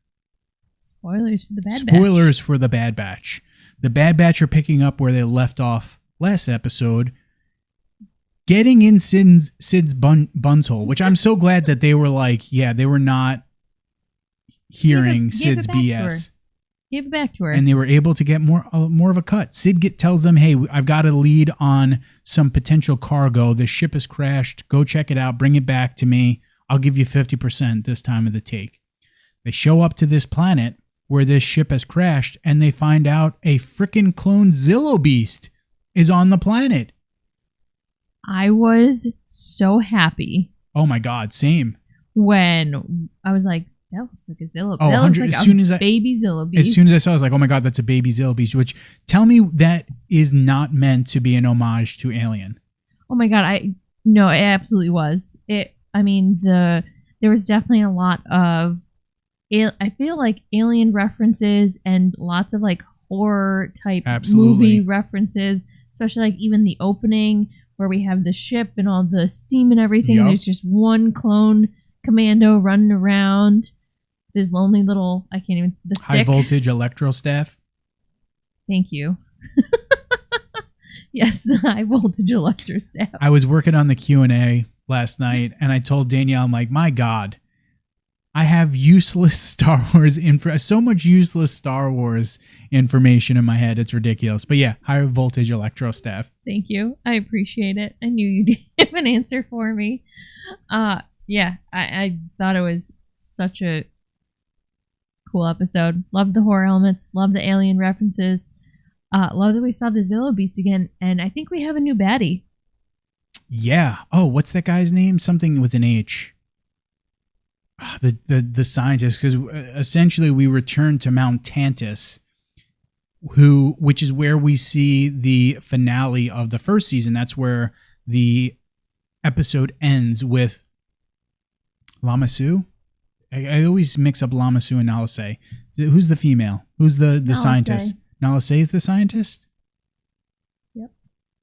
Spoilers for the Bad Batch. Spoilers for the Bad Batch. The Bad Batch are picking up where they left off last episode, getting in Sid's buns hole, which I'm so glad that they were like, yeah, they were not hearing Sid's BS. Give it back to her. And they were able to get more of a cut. Sid tells them, hey, I've got a lead on some potential cargo. The ship has crashed. Go check it out. Bring it back to me. I'll give you 50% this time of the take. They show up to this planet where this ship has crashed, and they find out a frickin' clone Zillo Beast is on the planet. I was so happy. Oh my God, same. When I was like, that looks like a Zillo. Oh, that looks like as soon as baby Zillo beast. As soon as I saw it, I was like, oh my God, that's a baby Zillo beast. Which, tell me that is not meant to be an homage to Alien. Oh my God, no, it absolutely was. There was definitely a lot of, I feel like Alien references and lots of like horror type movie references, especially like even the opening where we have the ship and all the steam and everything. Yep. And there's just one clone commando running around. This lonely little, the stick. High voltage electro staff. Thank you. Yes, the high voltage electro staff. I was working on the Q&A last night, and I told Danielle, I'm like, my God, I have useless Star Wars so much useless Star Wars information in my head. It's ridiculous. But yeah, high voltage electro staff. Thank you. I appreciate it. I knew you'd have an answer for me. Yeah, I thought it was such a cool episode. Loved the horror elements. Loved the alien references. Love that we saw the Zillo Beast again. And I think we have a new baddie. Yeah. Oh, what's that guy's name? Something with an H. The scientist, because essentially we return to Mount Tantus, which is where we see the finale of the first season. That's where the episode ends with Lama Su. I always mix up Lama Su and Nala Se. Who's the female? Who's the scientist? Nala Se is the scientist? Yep.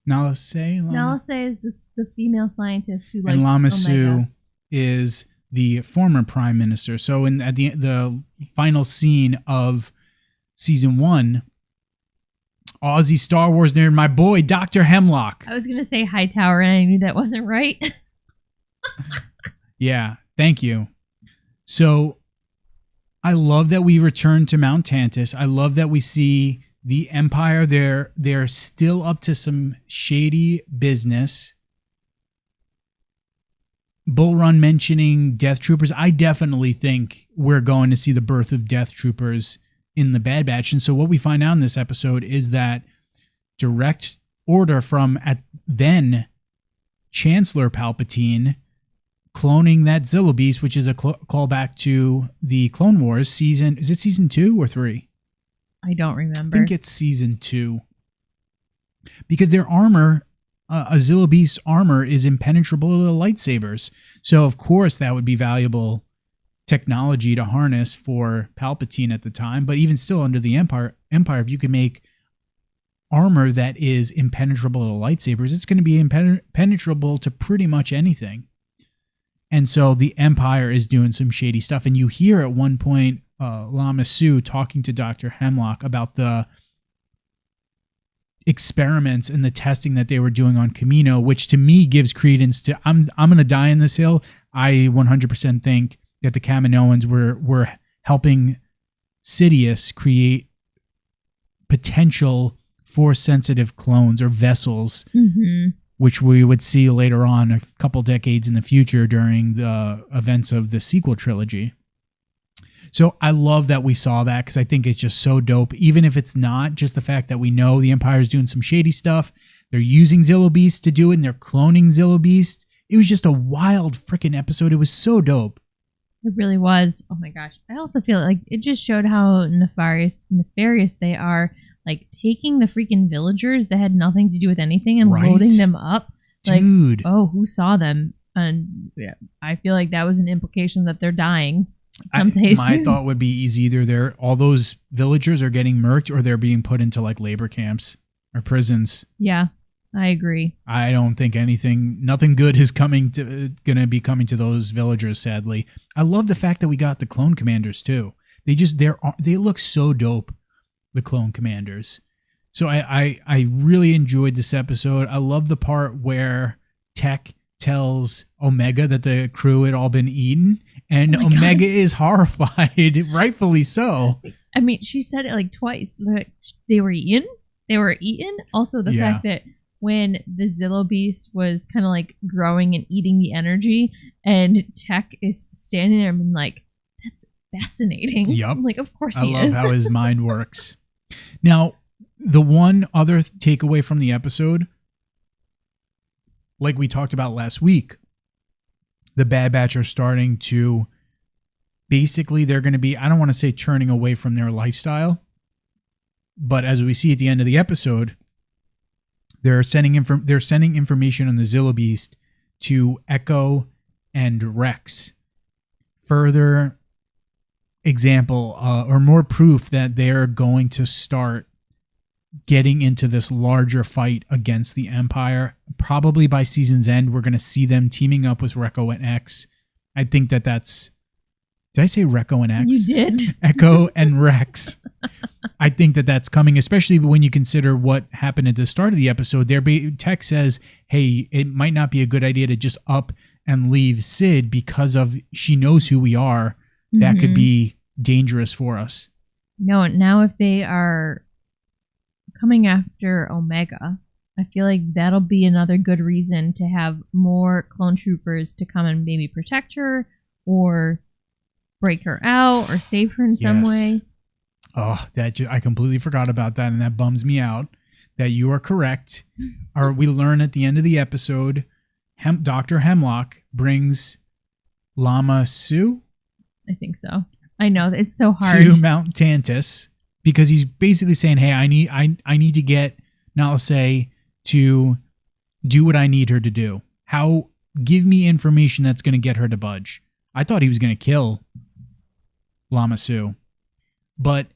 Nala Se is the female scientist who likes and Lama Omega. Su is the former prime minister. So at the final scene of season 1, Aussie Star Wars nerd, my boy, Dr. Hemlock. I was going to say Hightower, and I knew that wasn't right. Yeah, thank you. So I love that we return to Mount Tantus. I love that we see the Empire. They're still up to some shady business. Bull Run mentioning Death Troopers. I definitely think we're going to see the birth of Death Troopers in the Bad Batch. And so what we find out in this episode is that direct order from then Chancellor Palpatine cloning that Zillo Beast, which is a callback to the Clone Wars season. Is it season 2 or 3? I don't remember. I think it's season 2. Because their armor, a Zillo Beast's armor, is impenetrable to lightsabers. So, of course, that would be valuable technology to harness for Palpatine at the time. But even still, under the Empire, if you can make armor that is impenetrable to lightsabers, it's going to be impenetrable to pretty much anything. And so the Empire is doing some shady stuff. And you hear at one point Lama Su talking to Dr. Hemlock about the experiments and the testing that they were doing on Kamino, which to me gives credence to I'm going to die in this hill. I 100% think that the Kaminoans were helping Sidious create potential Force-sensitive clones or vessels, which we would see later on a couple decades in the future during the events of the sequel trilogy. So I love that we saw that because I think it's just so dope. Even if it's not, just the fact that we know the Empire is doing some shady stuff. They're using Zillo Beast to do it and they're cloning Zillo Beast. It was just a wild freaking episode. It was so dope. It really was. Oh my gosh. I also feel like it just showed how nefarious they are. Like taking the freaking villagers that had nothing to do with anything and loading them up. Like, dude. Oh, who saw them? And yeah, I feel like that was an implication that they're dying. My thought would be either all those villagers are getting murked or they're being put into like labor camps or prisons. Yeah, I agree. I don't think nothing good is going to be coming to those villagers, sadly. I love the fact that we got the clone commanders too. They look so dope, the clone commanders. So I really enjoyed this episode. I love the part where Tech tells Omega that the crew had all been eaten. And Omega is horrified, rightfully so. I mean, she said it like twice. That they were eaten. They were eaten. Also, the fact that when the Zillo Beast was kind of like growing and eating the energy, and Tech is standing there and being like, "That's fascinating." Yep. I'm like, of course he is. I love how his mind works. Now, the one other takeaway from the episode, like we talked about last week, the Bad Batch are starting to basically, they're going to be, I don't want to say turning away from their lifestyle, but as we see at the end of the episode, they're sending information on the Zillo Beast to Echo and Rex. Further example or more proof that they're going to start getting into this larger fight against the Empire. Probably by season's end, we're going to see them teaming up with Recco and X. I think that's... Did I say Recco and X? You did. Echo and Rex. I think that's coming, especially when you consider what happened at the start of the episode. Tech says, hey, it might not be a good idea to just up and leave Sid because of she knows who we are. That could be dangerous for us. No, now if they are coming after Omega, I feel like that'll be another good reason to have more clone troopers to come and maybe protect her or break her out or save her in some way. Oh, I completely forgot about that, and that bums me out. That you are correct. We learn at the end of the episode, Dr. Hemlock brings Lama Su. I think so. I know it's so hard to Mount Tantus because he's basically saying, "Hey, I need to get Nalase to do what I need her to do. Give me information that's going to get her to budge." I thought he was going to kill Lama Su, but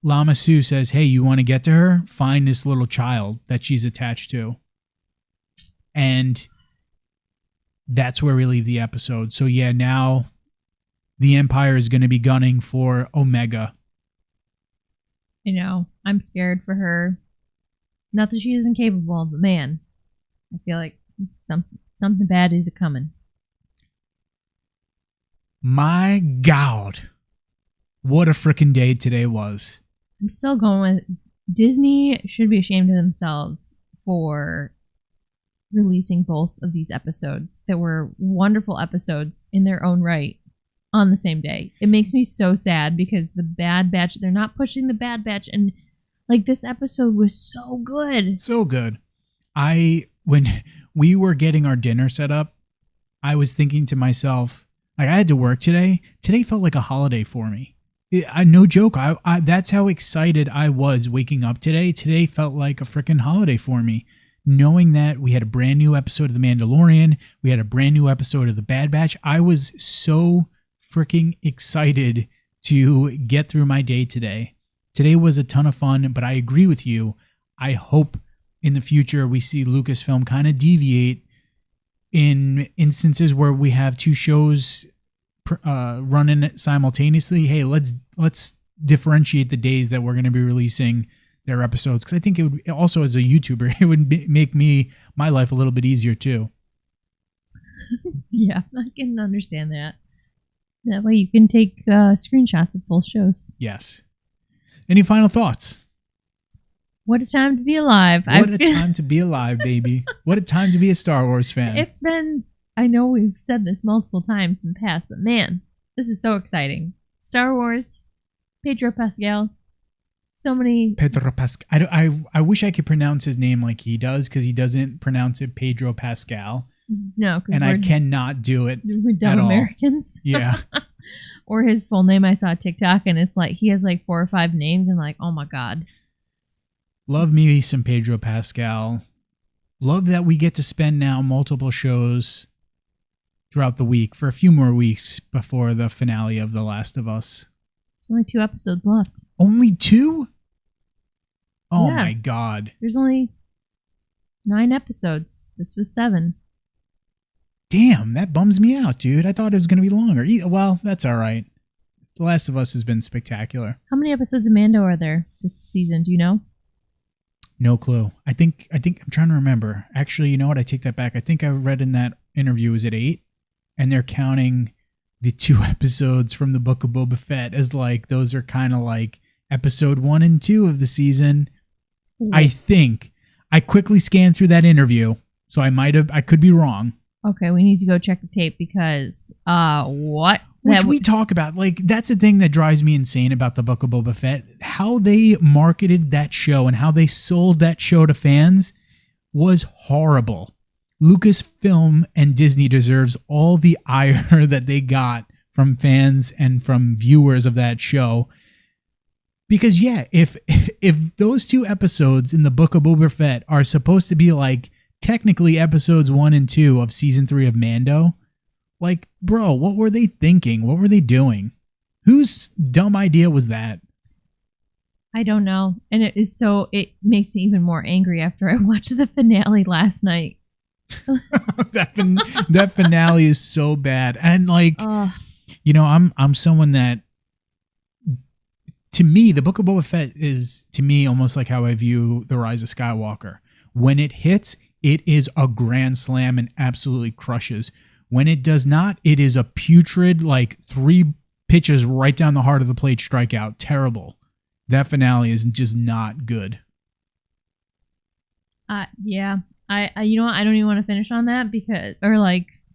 Lama Su says, "Hey, you want to get to her? Find this little child that she's attached to," and that's where we leave the episode. So yeah, now the Empire is going to be gunning for Omega. I know. I'm scared for her. Not that she isn't capable, but man, I feel like something bad is coming. My God. What a freaking day today was. I'm still going with Disney should be ashamed of themselves for releasing both of these episodes that were wonderful episodes in their own right on the same day. It makes me so sad because the Bad Batch, they're not pushing the Bad Batch, and like this episode was so good. So good. When we were getting our dinner set up, I was thinking to myself, like, I had to work today. Today felt like a holiday for me. No joke. That's how excited I was waking up today. Today felt like a freaking holiday for me. Knowing that we had a brand new episode of The Mandalorian, we had a brand new episode of The Bad Batch. I was so freaking excited to get through my day today. Today was a ton of fun, but I agree with you. I hope in the future we see Lucasfilm kind of deviate in instances where we have two shows running simultaneously. Hey, let's differentiate the days that we're going to be releasing their episodes, because I think it would also, as a YouTuber, it would make my life a little bit easier too. Yeah, I can understand that. That way you can take screenshots of both shows. Yes. Any final thoughts? What a time to be alive. What a time to be alive, baby. What a time to be a Star Wars fan. It's been, I know we've said this multiple times in the past, but man, this is so exciting. Star Wars, Pedro Pascal, so many... Pedro Pascal. I wish I could pronounce his name like he does, because he doesn't pronounce it Pedro Pascal. No, and I cannot do it. We're dumb Americans. Yeah. Or his full name. I saw TikTok, and it's like he has like 4 or 5 names, and like, oh my God. Love me some Pedro Pascal. Love that we get to spend now multiple shows throughout the week for a few more weeks before the finale of The Last of Us. There's only 2 episodes left. Only 2? Oh yeah. My God. There's only 9 episodes. This was 7. Damn, that bums me out, dude. I thought it was going to be longer. Well, that's all right. The Last of Us has been spectacular. How many episodes of Mando are there this season? Do you know? No clue. I think I'm trying to remember. Actually, you know what? I take that back. I think I read in that interview, is it 8? And they're counting the 2 episodes from the Book of Boba Fett as like, those are kind of like episode 1 and 2 of the season. Ooh. I think. I quickly scanned through that interview, so I could be wrong. Okay, we need to go check the tape because, what? Which we talk about. Like, that's the thing that drives me insane about the Book of Boba Fett. How they marketed that show and how they sold that show to fans was horrible. Lucasfilm and Disney deserves all the ire that they got from fans and from viewers of that show. Because yeah, if those 2 episodes in the Book of Boba Fett are supposed to be like technically episodes 1 and 2 of season 3 of Mando, like, bro, what were they thinking? What were they doing? Whose dumb idea was that? I don't know. And it makes me even more angry after I watched the finale last night. that finale is so bad. And like, I'm someone that, to me, the Book of Boba Fett is, to me, almost like how I view The Rise of Skywalker. When it hits, it is a grand slam and absolutely crushes. When it does not, it is a putrid, like 3 pitches right down the heart of the plate strikeout. Terrible. That finale is just not good. Yeah. I you know what? I don't even want to finish on that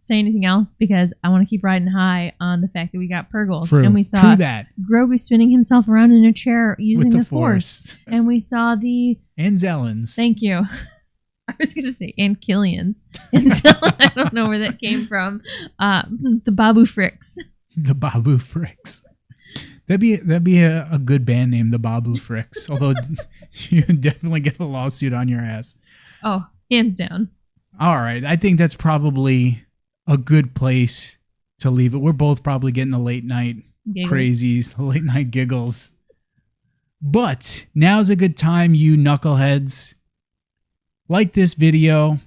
say anything else because I want to keep riding high on the fact that we got Purgles. True. And we saw that. Grogu spinning himself around in a chair using with the Force. And we saw the... And Zellens. Thank you. I was going to say and Killians. And so I don't know where that came from. The Babu Fricks. The Babu Fricks. That'd be a good band name, the Babu Fricks. Although you definitely get a lawsuit on your ass. Oh, hands down. All right. I think that's probably a good place to leave it. We're both probably getting the late night crazies, the late night giggles. But now's a good time, you knuckleheads. Like this video.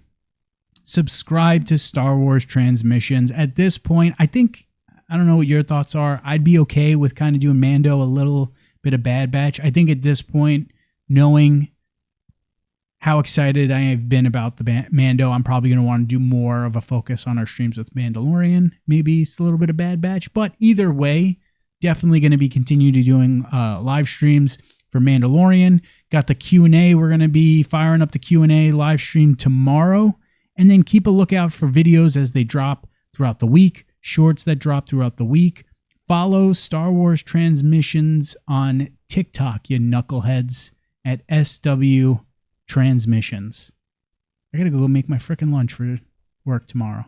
Subscribe to Star Wars Transmissions. At this point, I don't know what your thoughts are. I'd be okay with kind of doing Mando, a little bit of Bad Batch. I think at this point, knowing how excited I have been about the Mando, I'm probably going to want to do more of a focus on our streams with Mandalorian. Maybe it's a little bit of Bad Batch. But either way, definitely going to be continuing to doing live streams for Mandalorian. Got the Q&A. We're going to be firing up the Q&A live stream tomorrow. And then keep a lookout for videos as they drop throughout the week. Shorts that drop throughout the week. Follow Star Wars Transmissions on TikTok, you knuckleheads, at SW Transmissions. I gotta go make my frickin' lunch for work tomorrow.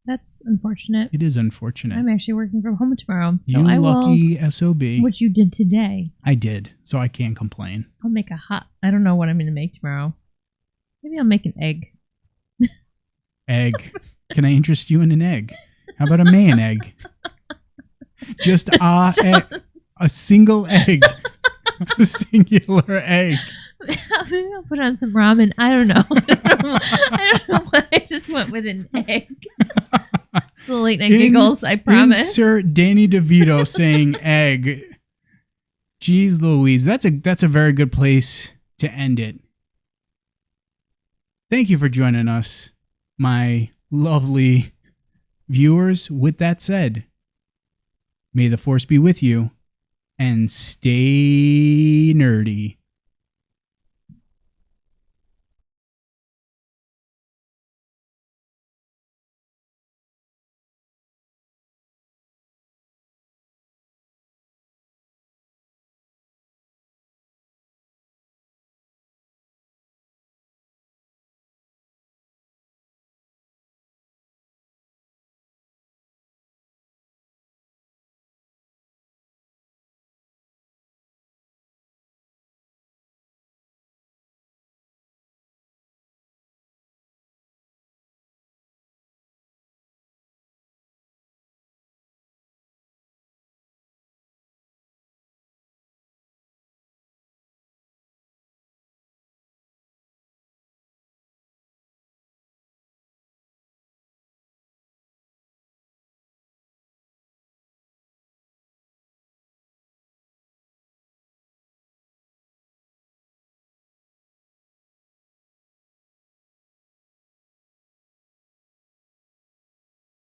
That's unfortunate. It is unfortunate. I'm actually working from home tomorrow, so you I lucky will. SOB. What you did today. I did, so I can't complain. I'll make I don't know what I'm going to make tomorrow. Maybe I'll make an egg. Egg. Can I interest you in an egg? How about a mayan egg? Just a single egg. A singular egg. I'll put on some ramen. I don't know. I don't know why I just went with an egg. It's the late night giggles, I promise. Insert Danny DeVito saying egg. Jeez Louise. That's a very good place to end it. Thank you for joining us, my lovely viewers. With that said, may the Force be with you and stay nerdy.